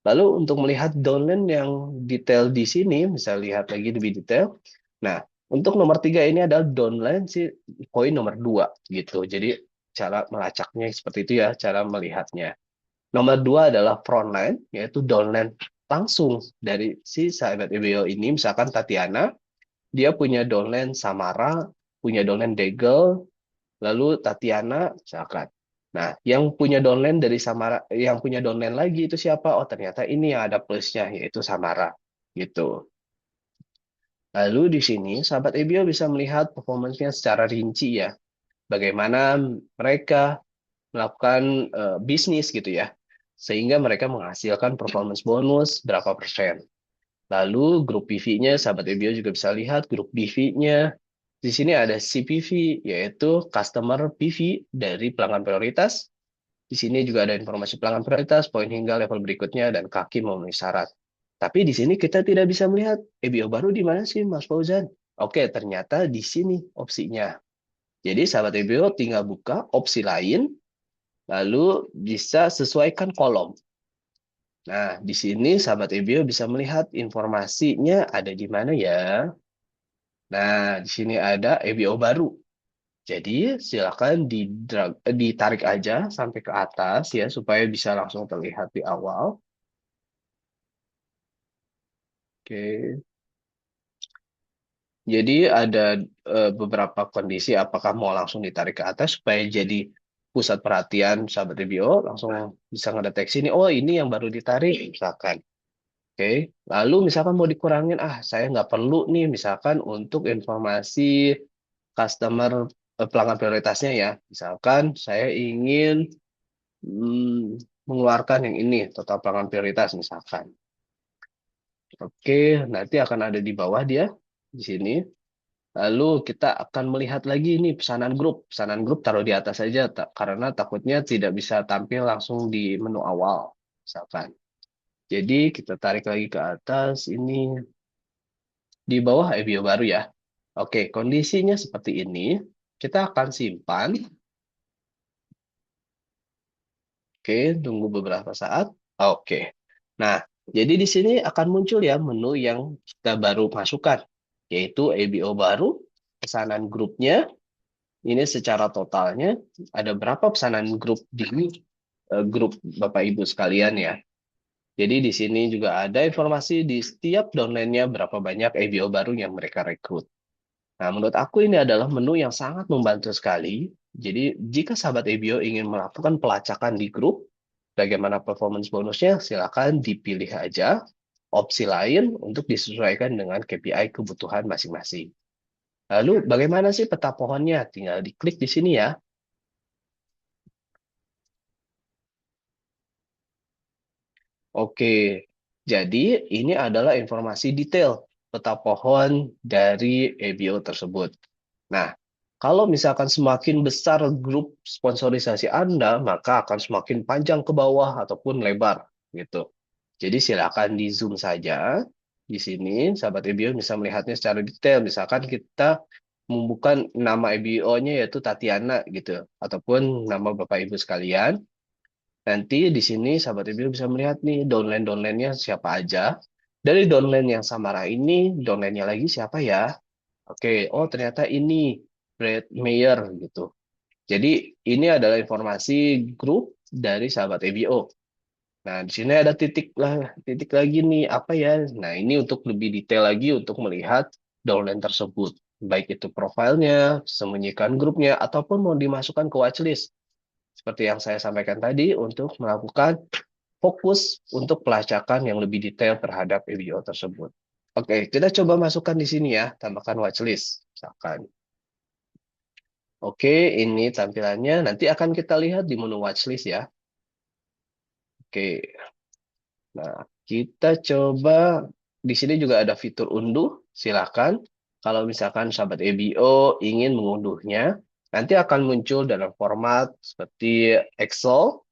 Lalu untuk melihat downline yang detail di sini, bisa lihat lagi lebih detail. Nah, untuk nomor 3 ini adalah downline si poin nomor 2 gitu. Jadi cara melacaknya seperti itu ya, cara melihatnya. Nomor 2 adalah frontline, yaitu downline langsung dari si sahabat EBO ini. Misalkan Tatiana, dia punya downline Samara, punya downline Degel, lalu Tatiana misalkan. Nah, yang punya downline dari Samara, yang punya downline lagi itu siapa? Oh, ternyata ini yang ada plusnya, yaitu Samara. Gitu. Lalu di sini, sahabat EBO bisa melihat performance-nya secara rinci ya. Bagaimana mereka melakukan bisnis gitu ya. Sehingga mereka menghasilkan performance bonus berapa persen. Lalu grup PV-nya, sahabat EBO juga bisa lihat grup PV-nya. Di sini ada CPV, yaitu Customer PV dari pelanggan prioritas. Di sini juga ada informasi pelanggan prioritas, poin hingga level berikutnya, dan kaki memenuhi syarat. Tapi di sini kita tidak bisa melihat EBO baru di mana sih, Mas Fauzan? Oke, ternyata di sini opsinya. Jadi sahabat EBO tinggal buka opsi lain, lalu bisa sesuaikan kolom. Nah, di sini sahabat EBO bisa melihat informasinya ada di mana ya. Nah, di sini ada EBO baru. Jadi silakan ditarik aja sampai ke atas ya supaya bisa langsung terlihat di awal. Oke. Jadi ada beberapa kondisi apakah mau langsung ditarik ke atas supaya jadi pusat perhatian sahabat review langsung bisa ngedeteksi ini oh ini yang baru ditarik misalkan. Oke. Lalu misalkan mau dikurangin saya nggak perlu nih misalkan untuk informasi customer pelanggan prioritasnya ya. Misalkan saya ingin mengeluarkan yang ini, total pelanggan prioritas misalkan. Oke, nanti akan ada di bawah dia, di sini. Lalu kita akan melihat lagi nih pesanan grup. Pesanan grup taruh di atas saja, karena takutnya tidak bisa tampil langsung di menu awal, misalkan. Jadi kita tarik lagi ke atas, ini di bawah EBO baru ya. Oke, kondisinya seperti ini. Kita akan simpan. Oke, tunggu beberapa saat. Oke. Nah, jadi di sini akan muncul ya menu yang kita baru masukkan, yaitu EBO baru, pesanan grupnya, ini secara totalnya ada berapa pesanan grup di grup Bapak Ibu sekalian ya. Jadi di sini juga ada informasi di setiap downline-nya berapa banyak EBO baru yang mereka rekrut. Nah, menurut aku ini adalah menu yang sangat membantu sekali. Jadi, jika sahabat EBO ingin melakukan pelacakan di grup, bagaimana performance bonusnya, silakan dipilih aja opsi lain untuk disesuaikan dengan KPI kebutuhan masing-masing. Lalu, bagaimana sih peta pohonnya? Tinggal diklik di sini ya. Oke, jadi ini adalah informasi detail peta pohon dari EBO tersebut. Nah, kalau misalkan semakin besar grup sponsorisasi Anda, maka akan semakin panjang ke bawah ataupun lebar gitu. Jadi silakan di zoom saja. Di sini, sahabat EBO bisa melihatnya secara detail. Misalkan kita membuka nama EBO-nya yaitu Tatiana gitu, ataupun nama Bapak Ibu sekalian. Nanti di sini sahabat review bisa melihat nih downline-downline-nya siapa aja. Dari downline yang Samara ini, downline-nya lagi siapa ya? Oke, oh ternyata ini Brad Mayer gitu. Jadi ini adalah informasi grup dari sahabat EBO. Nah, di sini ada titik lagi nih apa ya? Nah, ini untuk lebih detail lagi untuk melihat downline tersebut. Baik itu profilnya, sembunyikan grupnya, ataupun mau dimasukkan ke watchlist. Seperti yang saya sampaikan tadi, untuk melakukan fokus untuk pelacakan yang lebih detail terhadap EBO tersebut. Oke, kita coba masukkan di sini ya, tambahkan watchlist. Misalkan. Oke, ini tampilannya. Nanti akan kita lihat di menu watchlist ya. Oke, nah kita coba di sini juga ada fitur unduh. Silakan. Kalau misalkan sahabat EBO ingin mengunduhnya, nanti akan muncul dalam format seperti Excel,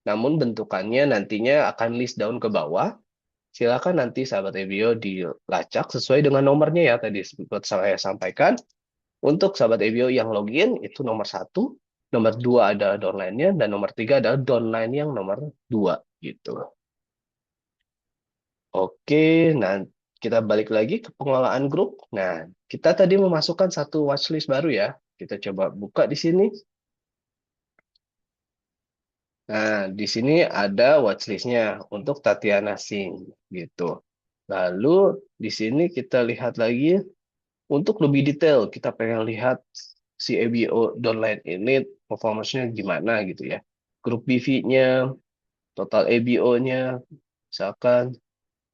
namun bentukannya nantinya akan list down ke bawah. Silakan nanti sahabat EBO dilacak sesuai dengan nomornya ya tadi sempat saya sampaikan. Untuk sahabat EBO yang login itu nomor satu, nomor dua ada downline-nya, dan nomor tiga adalah downline yang nomor dua gitu. Oke, nah kita balik lagi ke pengelolaan grup. Nah, kita tadi memasukkan satu watchlist baru ya. Kita coba buka di sini. Nah, di sini ada watchlist-nya untuk Tatiana Singh gitu. Lalu di sini kita lihat lagi untuk lebih detail, kita pengen lihat si EBO downline ini performance-nya gimana gitu ya. Grup BV-nya, total EBO-nya, misalkan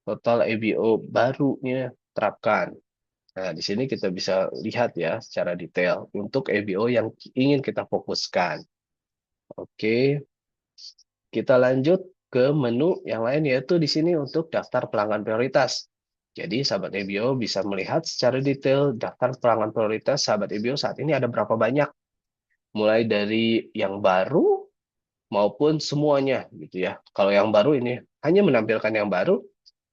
total EBO barunya terapkan. Nah, di sini kita bisa lihat ya secara detail untuk EBO yang ingin kita fokuskan. Oke, kita lanjut ke menu yang lain yaitu di sini untuk daftar pelanggan prioritas. Jadi sahabat EBO bisa melihat secara detail daftar pelanggan prioritas sahabat EBO saat ini ada berapa banyak. Mulai dari yang baru maupun semuanya gitu ya. Kalau yang baru ini hanya menampilkan yang baru,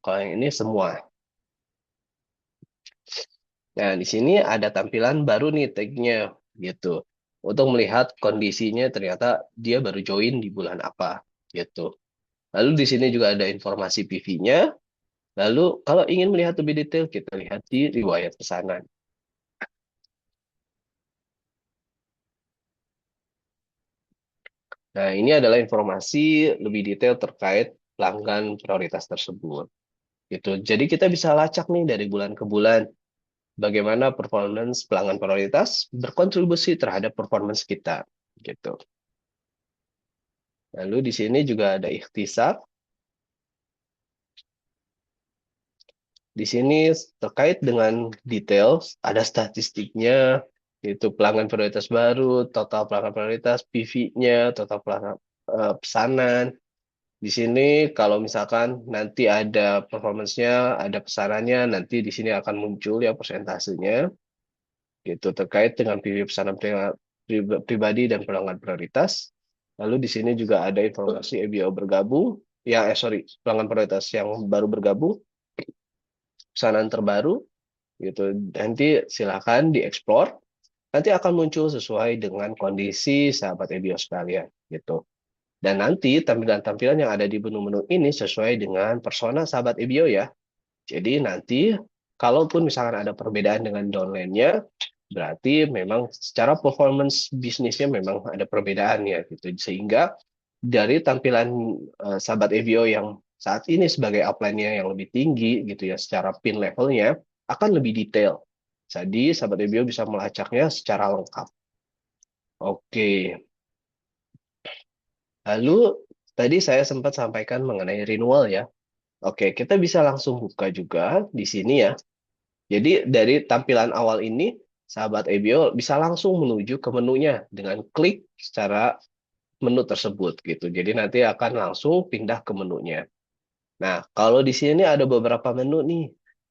kalau yang ini semua. Nah, di sini ada tampilan baru nih tag-nya gitu. Untuk melihat kondisinya ternyata dia baru join di bulan apa gitu. Lalu di sini juga ada informasi PV-nya. Lalu kalau ingin melihat lebih detail kita lihat di riwayat pesanan. Nah, ini adalah informasi lebih detail terkait pelanggan prioritas tersebut. Gitu. Jadi kita bisa lacak nih dari bulan ke bulan bagaimana performance pelanggan prioritas berkontribusi terhadap performance kita gitu. Lalu di sini juga ada ikhtisar. Di sini terkait dengan detail ada statistiknya yaitu pelanggan prioritas baru, total pelanggan prioritas, PV-nya, total pelanggan pesanan. Di sini kalau misalkan nanti ada performance-nya, ada pesanannya, nanti di sini akan muncul ya persentasenya. Gitu terkait dengan PV pesanan pribadi dan pelanggan prioritas. Lalu di sini juga ada informasi EBO bergabung, ya sorry, pelanggan prioritas yang baru bergabung, pesanan terbaru, gitu. Nanti silakan dieksplor. Nanti akan muncul sesuai dengan kondisi sahabat EBO sekalian, gitu. Dan nanti tampilan-tampilan yang ada di menu-menu ini sesuai dengan persona sahabat EBO ya. Jadi nanti kalaupun misalkan ada perbedaan dengan downline-nya, berarti memang secara performance bisnisnya memang ada perbedaan ya gitu. Sehingga dari tampilan sahabat EVO yang saat ini sebagai upline-nya yang lebih tinggi gitu ya secara pin levelnya akan lebih detail. Jadi sahabat EVO bisa melacaknya secara lengkap. Oke. Lalu tadi saya sempat sampaikan mengenai renewal ya. Oke, kita bisa langsung buka juga di sini ya. Jadi dari tampilan awal ini, sahabat EBO bisa langsung menuju ke menunya dengan klik secara menu tersebut gitu. Jadi nanti akan langsung pindah ke menunya. Nah, kalau di sini ada beberapa menu nih.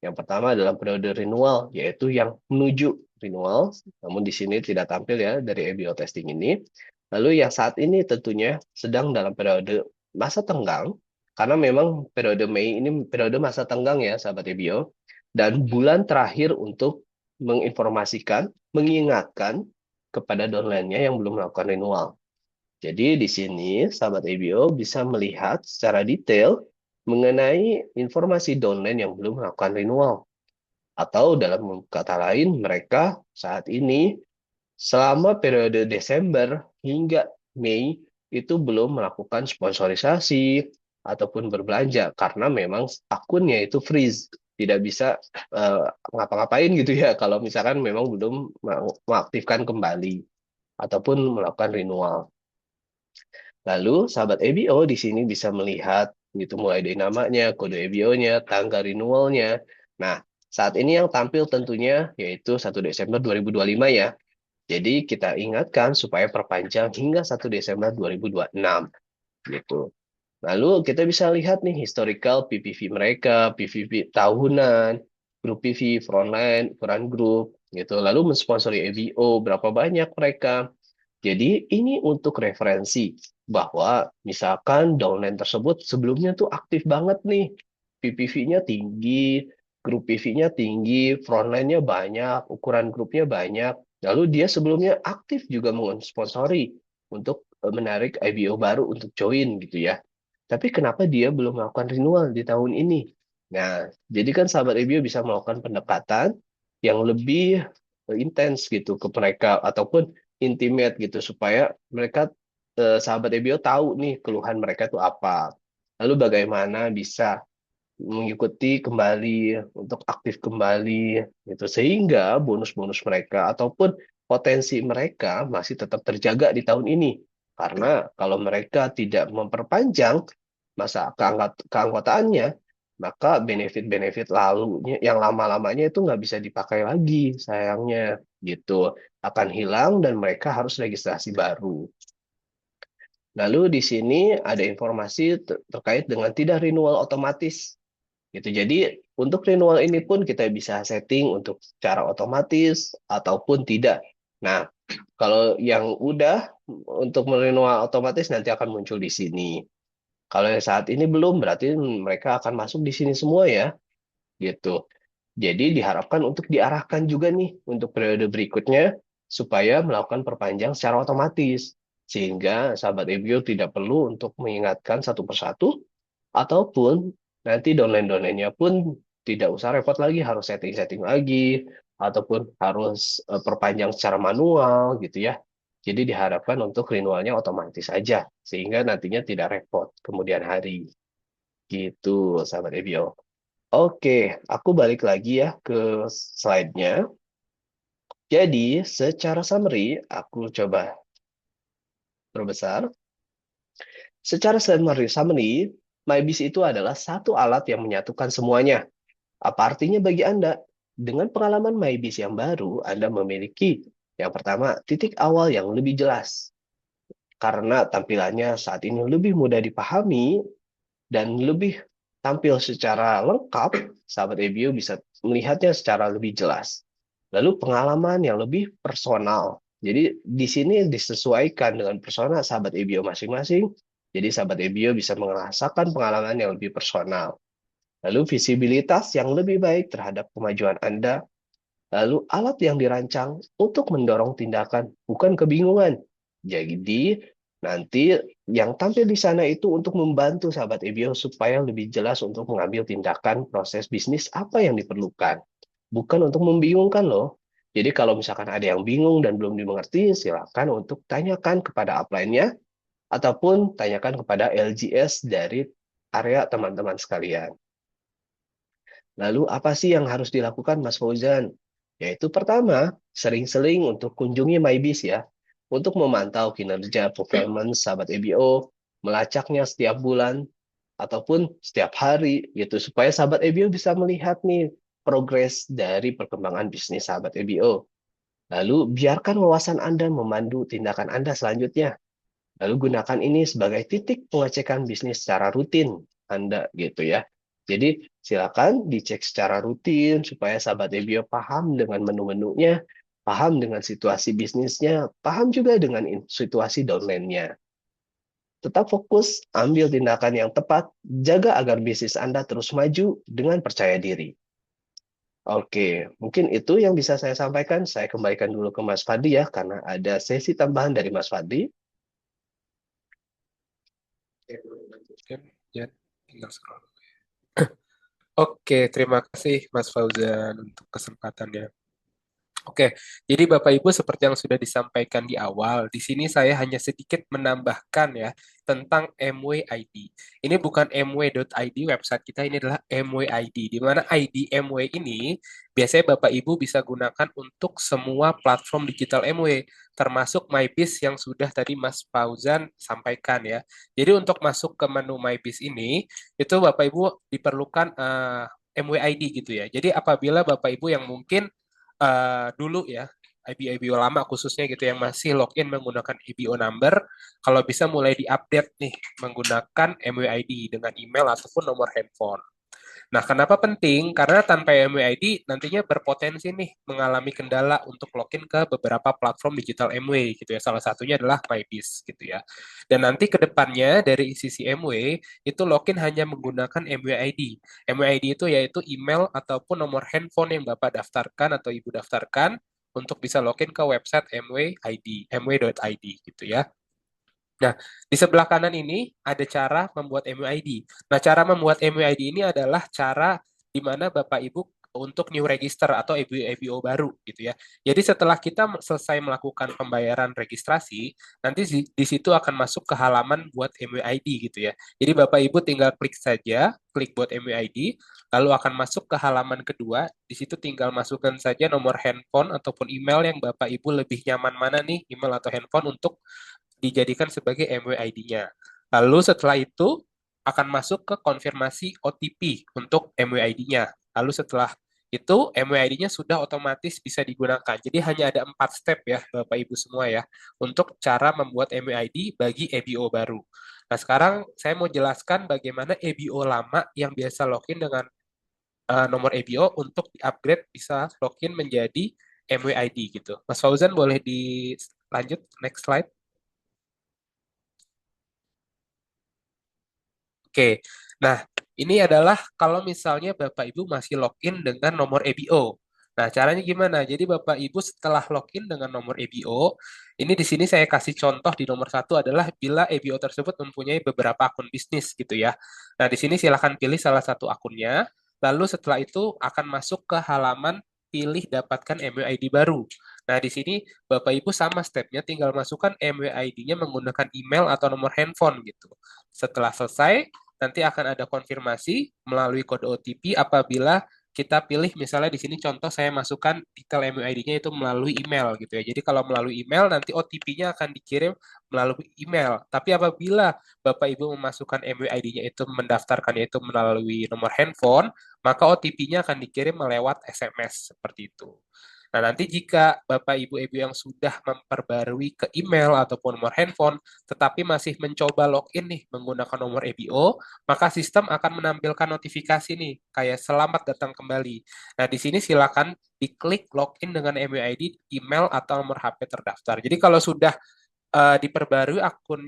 Yang pertama adalah periode renewal, yaitu yang menuju renewal. Namun di sini tidak tampil ya dari EBO testing ini. Lalu yang saat ini tentunya sedang dalam periode masa tenggang, karena memang periode Mei ini periode masa tenggang ya, sahabat EBO. Dan bulan terakhir untuk menginformasikan, mengingatkan kepada downline-nya yang belum melakukan renewal. Jadi di sini sahabat EBO bisa melihat secara detail mengenai informasi downline yang belum melakukan renewal. Atau dalam kata lain, mereka saat ini selama periode Desember hingga Mei itu belum melakukan sponsorisasi ataupun berbelanja karena memang akunnya itu freeze, tidak bisa ngapa-ngapain gitu ya kalau misalkan memang belum mengaktifkan kembali ataupun melakukan renewal. Lalu sahabat EBO di sini bisa melihat gitu mulai dari namanya, kode EBO-nya, tanggal renewal-nya. Nah, saat ini yang tampil tentunya yaitu 1 Desember 2025 ya. Jadi kita ingatkan supaya perpanjang hingga 1 Desember 2026 gitu. Lalu kita bisa lihat nih historical PPV mereka, PPV tahunan, grup PV, frontline, ukuran grup, gitu. Lalu mensponsori EBO, berapa banyak mereka. Jadi ini untuk referensi bahwa misalkan downline tersebut sebelumnya tuh aktif banget nih, PPV-nya tinggi, grup PV-nya tinggi, frontline-nya banyak, ukuran grupnya banyak. Lalu dia sebelumnya aktif juga mensponsori untuk menarik IBO baru untuk join gitu ya. Tapi kenapa dia belum melakukan renewal di tahun ini? Nah, jadi kan sahabat IBO bisa melakukan pendekatan yang lebih intens gitu ke mereka ataupun intimate gitu supaya mereka sahabat EBO tahu nih keluhan mereka itu apa. Lalu bagaimana bisa mengikuti kembali untuk aktif kembali gitu sehingga bonus-bonus mereka ataupun potensi mereka masih tetap terjaga di tahun ini. Karena kalau mereka tidak memperpanjang masa keanggotaannya, maka benefit-benefit lalunya yang lama-lamanya itu nggak bisa dipakai lagi, sayangnya gitu. Akan hilang dan mereka harus registrasi baru. Lalu di sini ada informasi terkait dengan tidak renewal otomatis gitu. Jadi untuk renewal ini pun kita bisa setting untuk cara otomatis ataupun tidak. Nah, kalau yang udah untuk renewal otomatis nanti akan muncul di sini. Kalau yang saat ini belum, berarti mereka akan masuk di sini semua ya, gitu. Jadi diharapkan untuk diarahkan juga nih untuk periode berikutnya supaya melakukan perpanjang secara otomatis. Sehingga sahabat EBO tidak perlu untuk mengingatkan satu persatu ataupun nanti downline-downline-nya pun tidak usah repot lagi harus setting-setting lagi ataupun harus perpanjang secara manual gitu ya. Jadi diharapkan untuk renewalnya otomatis saja sehingga nantinya tidak repot kemudian hari. Gitu, sahabat EBO. Oke, aku balik lagi ya ke slide-nya. Jadi, secara summary, aku coba perbesar. Secara summary, MyBiz itu adalah satu alat yang menyatukan semuanya. Apa artinya bagi Anda? Dengan pengalaman MyBiz yang baru, Anda memiliki yang pertama, titik awal yang lebih jelas. Karena tampilannya saat ini lebih mudah dipahami dan lebih tampil secara lengkap, sahabat EBO bisa melihatnya secara lebih jelas. Lalu pengalaman yang lebih personal. Jadi di sini disesuaikan dengan persona sahabat EBO masing-masing. Jadi sahabat EBO bisa merasakan pengalaman yang lebih personal. Lalu visibilitas yang lebih baik terhadap kemajuan Anda. Lalu alat yang dirancang untuk mendorong tindakan, bukan kebingungan. Jadi nanti yang tampil di sana itu untuk membantu sahabat EBO supaya lebih jelas untuk mengambil tindakan proses bisnis apa yang diperlukan. Bukan untuk membingungkan loh. Jadi kalau misalkan ada yang bingung dan belum dimengerti, silakan untuk tanyakan kepada upline-nya ataupun tanyakan kepada LGS dari area teman-teman sekalian. Lalu apa sih yang harus dilakukan Mas Fauzan? Yaitu pertama, sering-sering untuk kunjungi MyBiz ya, untuk memantau kinerja performance sahabat EBO, melacaknya setiap bulan ataupun setiap hari gitu supaya sahabat EBO bisa melihat nih progres dari perkembangan bisnis sahabat EBO. Lalu biarkan wawasan Anda memandu tindakan Anda selanjutnya. Lalu gunakan ini sebagai titik pengecekan bisnis secara rutin Anda gitu ya. Jadi silakan dicek secara rutin supaya sahabat EBO paham dengan menu-menunya, paham dengan situasi bisnisnya, paham juga dengan situasi downline-nya. Tetap fokus, ambil tindakan yang tepat, jaga agar bisnis Anda terus maju dengan percaya diri. Oke, mungkin itu yang bisa saya sampaikan. Saya kembalikan dulu ke Mas Fadli ya, karena ada sesi tambahan dari Mas Fadli. Oke, boleh lanjutkan. Ya, tinggal scroll. Oke, terima kasih Mas Fauzan untuk kesempatannya. Oke, jadi Bapak Ibu seperti yang sudah disampaikan di awal, di sini saya hanya sedikit menambahkan ya tentang MWID. Ini bukan mw.id website kita, ini adalah MWID, di mana ID MW ini biasanya Bapak Ibu bisa gunakan untuk semua platform digital MW, termasuk MyBiz yang sudah tadi Mas Fauzan sampaikan ya. Jadi untuk masuk ke menu MyBiz ini, itu Bapak Ibu diperlukan MWID gitu ya. Jadi apabila Bapak Ibu yang mungkin dulu ya. EBO lama khususnya gitu yang masih login menggunakan EBO number, kalau bisa mulai diupdate nih menggunakan MWID dengan email ataupun nomor handphone. Nah, kenapa penting? Karena tanpa MWID nantinya berpotensi nih mengalami kendala untuk login ke beberapa platform digital MW gitu ya. Salah satunya adalah MyBiz gitu ya. Dan nanti ke depannya dari sisi MW itu login hanya menggunakan MWID. MWID itu yaitu email ataupun nomor handphone yang Bapak daftarkan atau Ibu daftarkan untuk bisa login ke website MWID, mw.id gitu ya. Nah, di sebelah kanan ini ada cara membuat MUID. Nah, cara membuat MUID ini adalah cara di mana Bapak Ibu untuk new register atau EBO baru gitu ya. Jadi setelah kita selesai melakukan pembayaran registrasi, nanti di situ akan masuk ke halaman buat MUID gitu ya. Jadi Bapak Ibu tinggal klik saja, klik buat MUID, lalu akan masuk ke halaman kedua. Di situ tinggal masukkan saja nomor handphone ataupun email yang Bapak Ibu lebih nyaman mana nih, email atau handphone untuk dijadikan sebagai MWID-nya. Lalu setelah itu akan masuk ke konfirmasi OTP untuk MWID-nya. Lalu setelah itu MWID-nya sudah otomatis bisa digunakan. Jadi hanya ada 4 step ya Bapak Ibu semua ya untuk cara membuat MWID bagi EBO baru. Nah sekarang saya mau jelaskan bagaimana EBO lama yang biasa login dengan nomor EBO untuk di-upgrade bisa login menjadi MWID gitu. Mas Fauzan boleh dilanjut next slide. Oke, nah ini adalah kalau misalnya Bapak Ibu masih login dengan nomor EBO. Nah, caranya gimana? Jadi Bapak Ibu setelah login dengan nomor EBO, ini di sini saya kasih contoh di nomor satu adalah bila EBO tersebut mempunyai beberapa akun bisnis gitu ya. Nah, di sini silakan pilih salah satu akunnya, lalu setelah itu akan masuk ke halaman pilih dapatkan MWID baru. Nah, di sini Bapak Ibu sama stepnya, tinggal masukkan MWID-nya menggunakan email atau nomor handphone gitu. Setelah selesai, nanti akan ada konfirmasi melalui kode OTP apabila kita pilih misalnya di sini contoh saya masukkan detail MUID-nya itu melalui email gitu ya. Jadi kalau melalui email nanti OTP-nya akan dikirim melalui email. Tapi apabila Bapak Ibu memasukkan MUID-nya itu mendaftarkannya itu melalui nomor handphone, maka OTP-nya akan dikirim melewat SMS seperti itu. Nah, nanti jika Bapak Ibu yang sudah memperbarui ke email ataupun nomor handphone, tetapi masih mencoba login nih menggunakan nomor EBO, maka sistem akan menampilkan notifikasi nih, kayak selamat datang kembali. Nah, di sini silakan diklik login dengan MUID, email atau nomor HP terdaftar. Jadi kalau sudah diperbarui akun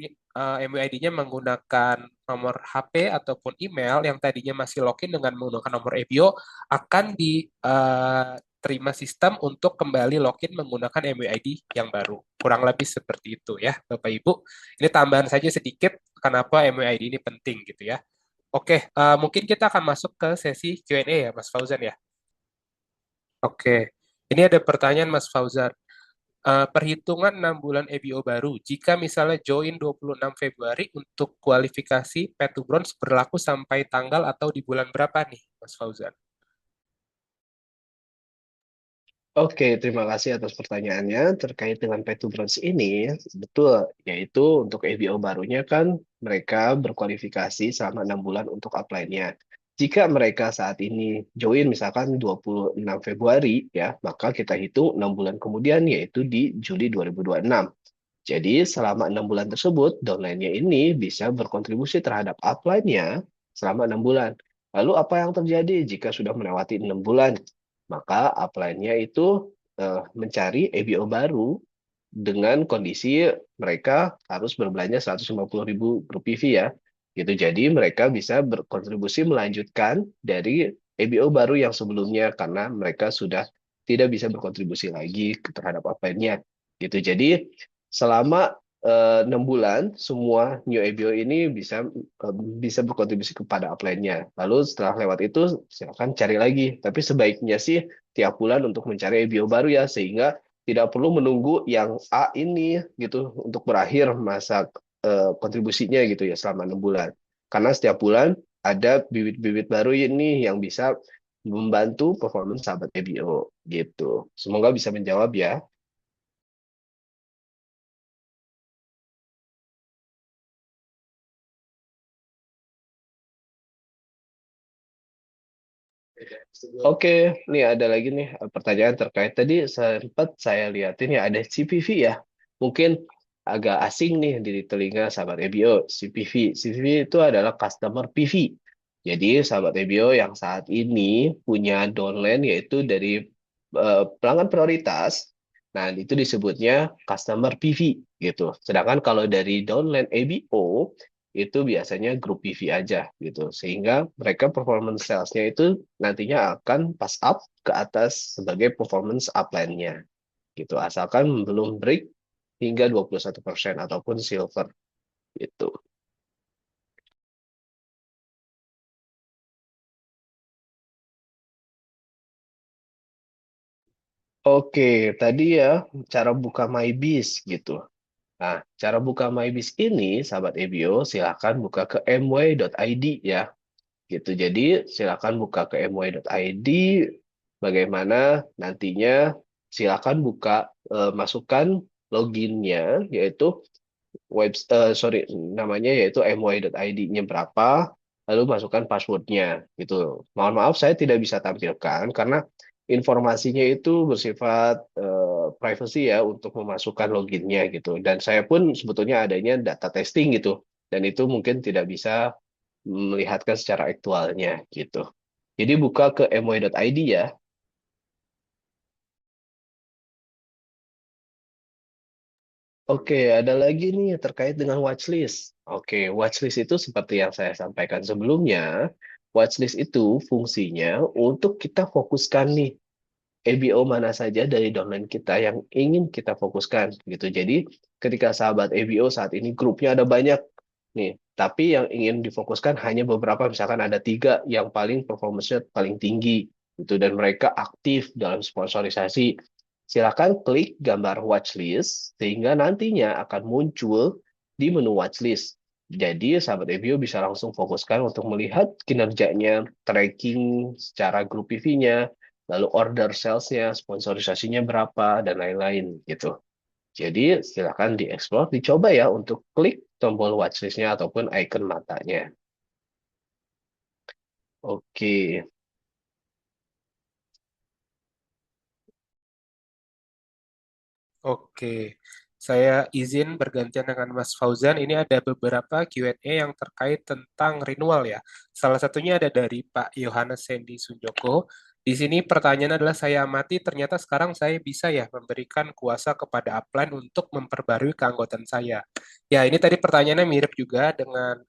MUID-nya menggunakan nomor HP ataupun email yang tadinya masih login dengan menggunakan nomor EBO akan diterima sistem untuk kembali login menggunakan MUID yang baru. Kurang lebih seperti itu ya, Bapak Ibu. Ini tambahan saja sedikit kenapa MUID ini penting gitu ya. Oke, mungkin kita akan masuk ke sesi Q&A ya, Mas Fauzan ya. Oke, ini ada pertanyaan Mas Fauzan. Perhitungan 6 bulan EBO baru. Jika misalnya join 26 Februari untuk kualifikasi Petu Bronze berlaku sampai tanggal atau di bulan berapa nih, Mas Fauzan? Oke, terima kasih atas pertanyaannya terkait dengan pay to bronze ini. Betul, yaitu untuk EBO barunya kan mereka berkualifikasi selama 6 bulan untuk apply-nya. Jika mereka saat ini join misalkan 26 Februari ya, maka kita hitung 6 bulan kemudian yaitu di Juli 2026. Jadi selama 6 bulan tersebut, downline-nya ini bisa berkontribusi terhadap upline-nya selama 6 bulan. Lalu apa yang terjadi jika sudah melewati 6 bulan? Maka upline-nya itu mencari EBO baru dengan kondisi mereka harus berbelanja 150.000 rupiah ya. Gitu. Jadi mereka bisa berkontribusi melanjutkan dari EBO baru yang sebelumnya karena mereka sudah tidak bisa berkontribusi lagi terhadap upline-nya. Gitu. Jadi selama 6 bulan semua new EBO ini bisa berkontribusi kepada upline-nya. Lalu setelah lewat itu silakan cari lagi. Tapi sebaiknya sih tiap bulan untuk mencari EBO baru ya sehingga tidak perlu menunggu yang A ini gitu untuk berakhir masa kontribusinya gitu ya selama 6 bulan. Karena setiap bulan ada bibit-bibit baru ini yang bisa membantu performance sahabat EBO gitu. Semoga bisa menjawab ya. Oke, nih ada lagi nih pertanyaan terkait tadi sempat saya lihatin ya ada CPV ya. Mungkin agak asing nih di telinga sahabat EBO. CPV. CPV itu adalah customer PV. Jadi sahabat EBO yang saat ini punya downline yaitu dari pelanggan prioritas. Nah, itu disebutnya customer PV gitu. Sedangkan kalau dari downline EBO itu biasanya grup PV aja gitu. Sehingga mereka performance salesnya itu nantinya akan pas up ke atas sebagai performance upline-nya gitu. Asalkan belum break hingga 21% ataupun silver gitu. Oke, tadi ya cara buka MyBiz gitu. Nah, cara buka MyBiz ini, sahabat EBO, silakan buka ke my.id ya. Gitu. Jadi silakan buka ke my.id. Bagaimana nantinya silakan buka masukkan loginnya yaitu sorry namanya yaitu my.id-nya berapa lalu masukkan passwordnya gitu. Mohon maaf saya tidak bisa tampilkan karena informasinya itu bersifat privacy ya untuk memasukkan loginnya gitu. Dan saya pun sebetulnya adanya data testing gitu dan itu mungkin tidak bisa melihatkan secara aktualnya gitu. Jadi buka ke my.id ya. Oke, ada lagi nih terkait dengan watchlist. Oke, watchlist itu seperti yang saya sampaikan sebelumnya, watchlist itu fungsinya untuk kita fokuskan nih EBO mana saja dari domain kita yang ingin kita fokuskan gitu. Jadi ketika sahabat EBO saat ini grupnya ada banyak nih, tapi yang ingin difokuskan hanya beberapa, misalkan ada 3 yang paling performance-nya paling tinggi gitu dan mereka aktif dalam sponsorisasi. Silakan klik gambar watchlist sehingga nantinya akan muncul di menu watchlist. Jadi sahabat EBO bisa langsung fokuskan untuk melihat kinerjanya, tracking secara grup PV-nya, lalu order sales-nya, sponsorisasinya berapa, dan lain-lain gitu. Jadi silakan dieksplor, dicoba ya untuk klik tombol watchlist-nya ataupun icon matanya. Oke, Oke, saya izin bergantian dengan Mas Fauzan. Ini ada beberapa Q&A yang terkait tentang renewal ya. Salah satunya ada dari Pak Yohanes Sandy Sunjoko. Di sini pertanyaan adalah saya amati ternyata sekarang saya bisa ya memberikan kuasa kepada upline untuk memperbarui keanggotaan saya. Ya, ini tadi pertanyaannya mirip juga dengan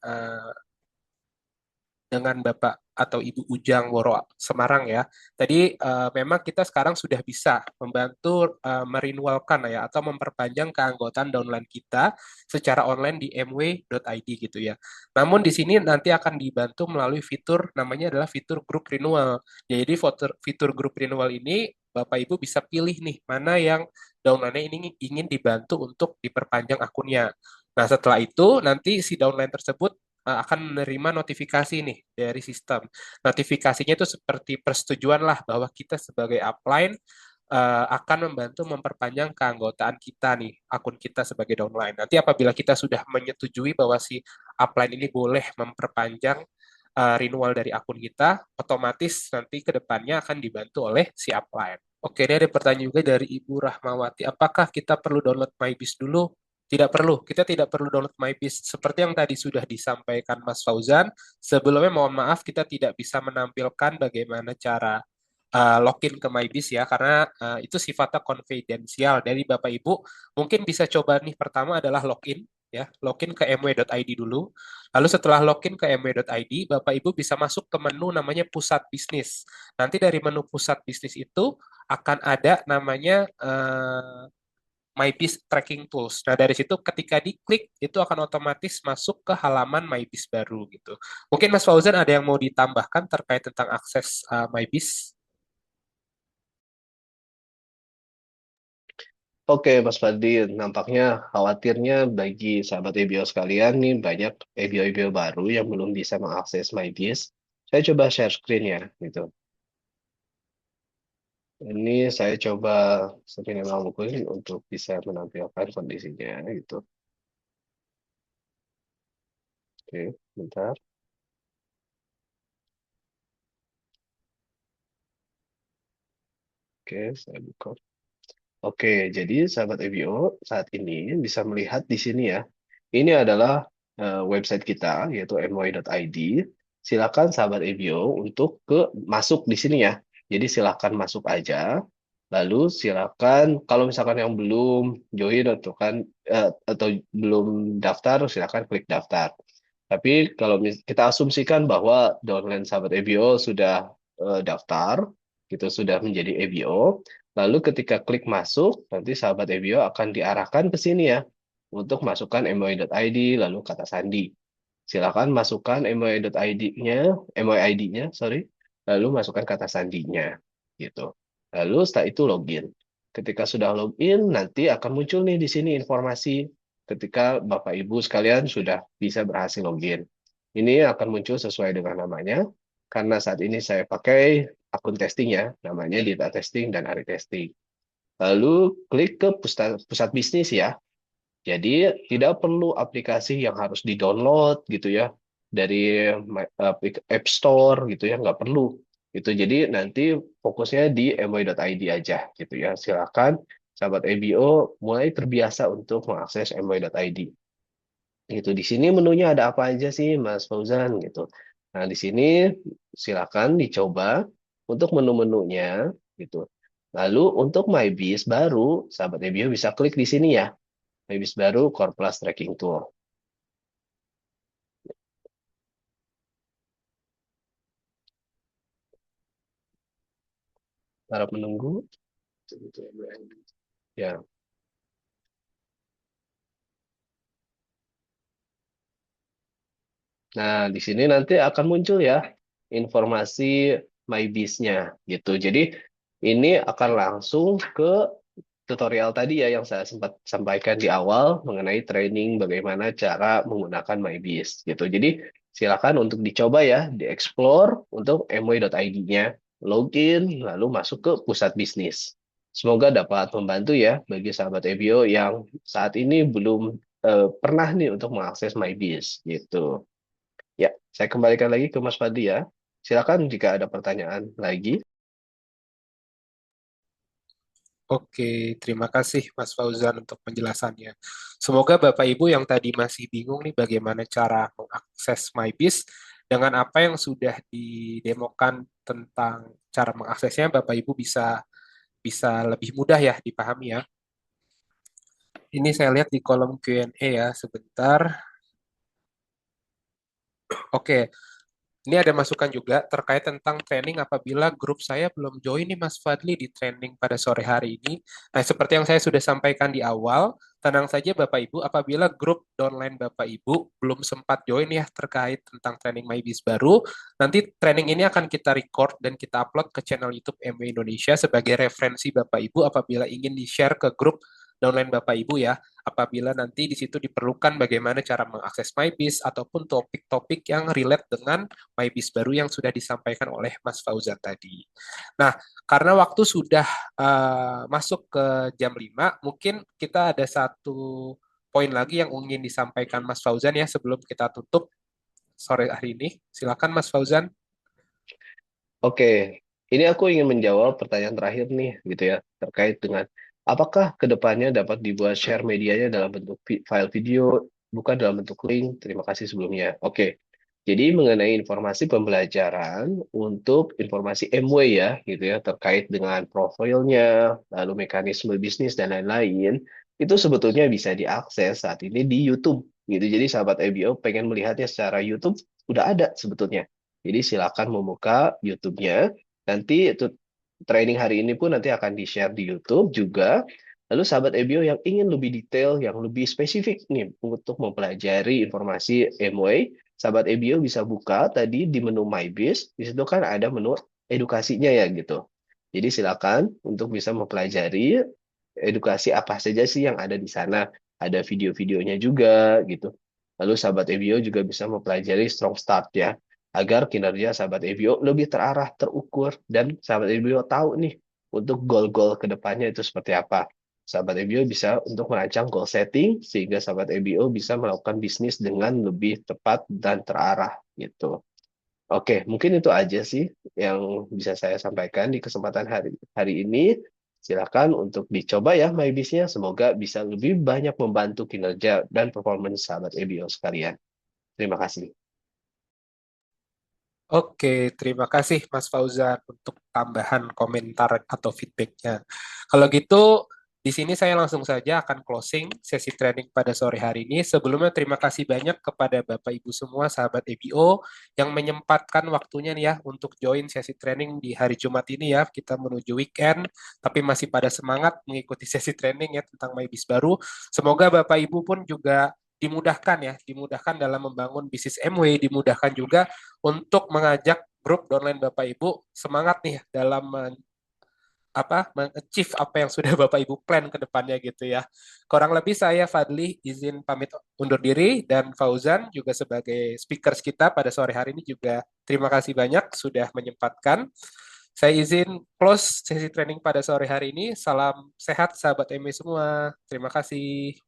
Bapak atau Ibu Ujang Woro Semarang ya. Tadi memang kita sekarang sudah bisa membantu merinwalkan ya atau memperpanjang keanggotaan downline kita secara online di mw.id gitu ya. Namun di sini nanti akan dibantu melalui fitur namanya adalah fitur group renewal. Jadi fitur group renewal ini Bapak Ibu bisa pilih nih mana yang downline-nya ini ingin dibantu untuk diperpanjang akunnya. Nah, setelah itu nanti si downline tersebut akan menerima notifikasi nih dari sistem. Notifikasinya itu seperti persetujuan lah bahwa kita sebagai upline akan membantu memperpanjang keanggotaan kita nih, akun kita sebagai downline. Nanti apabila kita sudah menyetujui bahwa si upline ini boleh memperpanjang renewal dari akun kita, otomatis nanti ke depannya akan dibantu oleh si upline. Oke, ini ada pertanyaan juga dari Ibu Rahmawati. Apakah kita perlu download MyBiz dulu? Tidak perlu. Kita tidak perlu download MyBiz. Seperti yang tadi sudah disampaikan Mas Fauzan, sebelumnya mohon maaf kita tidak bisa menampilkan bagaimana cara login ke MyBiz ya, karena itu sifatnya konfidensial dari Bapak Ibu. Mungkin bisa coba nih pertama adalah login ya, login ke mw.id dulu. Lalu setelah login ke mw.id, Bapak Ibu bisa masuk ke menu namanya pusat bisnis. Nanti dari menu pusat bisnis itu akan ada namanya MyBiz Tracking Tools. Nah, dari situ ketika diklik, itu akan otomatis masuk ke halaman MyBiz baru gitu. Mungkin Mas Fauzan ada yang mau ditambahkan terkait tentang akses MyBiz? oke Mas Fadli, nampaknya khawatirnya bagi sahabat EBO sekalian nih banyak EBO-EBO baru yang belum bisa mengakses MyBiz. Saya coba share screen ya gitu. Ini saya coba seminimal mungkin untuk bisa menampilkan kondisinya gitu. Oke, bentar. Oke, saya buka. Oke, jadi sahabat EBO saat ini bisa melihat di sini ya. Ini adalah website kita yaitu moy.id. Silakan sahabat EBO untuk masuk di sini ya. Jadi silakan masuk aja. Lalu silakan kalau misalkan yang belum join atau belum daftar, silakan klik daftar. Tapi kalau kita asumsikan bahwa downline sahabat EBO sudah daftar, gitu sudah menjadi EBO. Lalu ketika klik masuk, nanti sahabat EBO akan diarahkan ke sini ya, untuk masukkan moi.id, lalu kata sandi. Silakan masukkan moi ID-nya, sorry, lalu masukkan kata sandinya, gitu. Lalu setelah itu login. Ketika sudah login, nanti akan muncul nih di sini informasi ketika Bapak Ibu sekalian sudah bisa berhasil login. Ini akan muncul sesuai dengan namanya, karena saat ini saya pakai akun testing ya, namanya Data Testing dan Ari Testing. Lalu klik ke pusat bisnis ya. Jadi tidak perlu aplikasi yang harus di-download gitu ya dari App Store gitu ya, nggak perlu. Gitu. Jadi nanti fokusnya di moy.id aja gitu ya. Silakan sahabat EBO mulai terbiasa untuk mengakses moy.id. Gitu. Di sini menunya ada apa aja sih Mas Fauzan gitu. Nah, di sini silakan dicoba untuk menu-menunya gitu. Lalu untuk MyBiz baru, sahabat EBO bisa klik di sini ya. MyBiz baru Core Plus Tracking Tool. Harap menunggu. Ya. Nah, di sini nanti akan muncul ya informasi MyBiz-nya gitu. Jadi ini akan langsung ke tutorial tadi ya yang saya sempat sampaikan di awal mengenai training bagaimana cara menggunakan MyBiz gitu. Jadi silakan untuk dicoba ya, dieksplor untuk moy.id-nya, login, lalu masuk ke pusat bisnis. Semoga dapat membantu ya bagi sahabat EBO yang saat ini belum pernah nih untuk mengakses MyBiz gitu. Ya, saya kembalikan lagi ke Mas Fadli ya. Silakan jika ada pertanyaan lagi. Oke, terima kasih Mas Fauzan untuk penjelasannya. Semoga Bapak Ibu yang tadi masih bingung nih bagaimana cara mengakses MyBiz dengan apa yang sudah didemokan tentang cara mengaksesnya, Bapak Ibu bisa bisa lebih mudah ya dipahami ya. Ini saya lihat di kolom Q&A ya, sebentar. Oke, ini ada masukan juga terkait tentang training apabila grup saya belum join nih Mas Fadli di training pada sore hari ini. Nah, seperti yang saya sudah sampaikan di awal, tenang saja Bapak Ibu, apabila grup downline Bapak Ibu belum sempat join ya terkait tentang training MyBiz baru, nanti training ini akan kita record dan kita upload ke channel YouTube MW Indonesia sebagai referensi Bapak Ibu apabila ingin di-share ke grup downline Bapak Ibu ya, apabila nanti di situ diperlukan bagaimana cara mengakses MyBiz ataupun topik-topik yang relate dengan MyBiz baru yang sudah disampaikan oleh Mas Fauzan tadi. Nah, karena waktu sudah masuk ke jam 5, mungkin kita ada satu poin lagi yang ingin disampaikan Mas Fauzan ya sebelum kita tutup sore hari ini. Silakan Mas Fauzan. Oke, ini aku ingin menjawab pertanyaan terakhir nih, gitu ya, terkait dengan apakah kedepannya dapat dibuat share medianya dalam bentuk file video, bukan dalam bentuk link. Terima kasih sebelumnya. Oke, jadi mengenai informasi pembelajaran untuk informasi MW ya, gitu ya, terkait dengan profilnya, lalu mekanisme bisnis dan lain-lain, itu sebetulnya bisa diakses saat ini di YouTube, gitu. Jadi sahabat EBO pengen melihatnya secara YouTube, udah ada sebetulnya. Jadi silakan membuka YouTube-nya. Nanti itu training hari ini pun nanti akan di-share di YouTube juga. Lalu sahabat EBO yang ingin lebih detail, yang lebih spesifik nih untuk mempelajari informasi MWay, sahabat EBO bisa buka tadi di menu My Biz. Di situ kan ada menu edukasinya ya gitu. Jadi silakan untuk bisa mempelajari edukasi apa saja sih yang ada di sana. Ada video-videonya juga gitu. Lalu sahabat EBO juga bisa mempelajari Strong Start ya agar kinerja sahabat EBO lebih terarah, terukur, dan sahabat EBO tahu nih untuk goal-goal ke depannya itu seperti apa. Sahabat EBO bisa untuk merancang goal setting sehingga sahabat EBO bisa melakukan bisnis dengan lebih tepat dan terarah gitu. Oke, mungkin itu aja sih yang bisa saya sampaikan di kesempatan hari hari ini. Silakan untuk dicoba ya MyBiz-nya. Semoga bisa lebih banyak membantu kinerja dan performance sahabat EBO sekalian. Terima kasih. Oke, terima kasih Mas Fauzan untuk tambahan komentar atau feedbacknya. Kalau gitu, di sini saya langsung saja akan closing sesi training pada sore hari ini. Sebelumnya terima kasih banyak kepada Bapak Ibu semua sahabat EBO yang menyempatkan waktunya nih ya untuk join sesi training di hari Jumat ini ya. Kita menuju weekend, tapi masih pada semangat mengikuti sesi training ya tentang MyBiz baru. Semoga Bapak Ibu pun juga dimudahkan ya, dimudahkan dalam membangun bisnis MW, dimudahkan juga untuk mengajak grup downline Bapak Ibu semangat nih dalam mengachieve apa yang sudah Bapak Ibu plan ke depannya gitu ya. Kurang lebih saya Fadli izin pamit undur diri dan Fauzan juga sebagai speakers kita pada sore hari ini juga terima kasih banyak sudah menyempatkan. Saya izin close sesi training pada sore hari ini. Salam sehat sahabat ME semua. Terima kasih.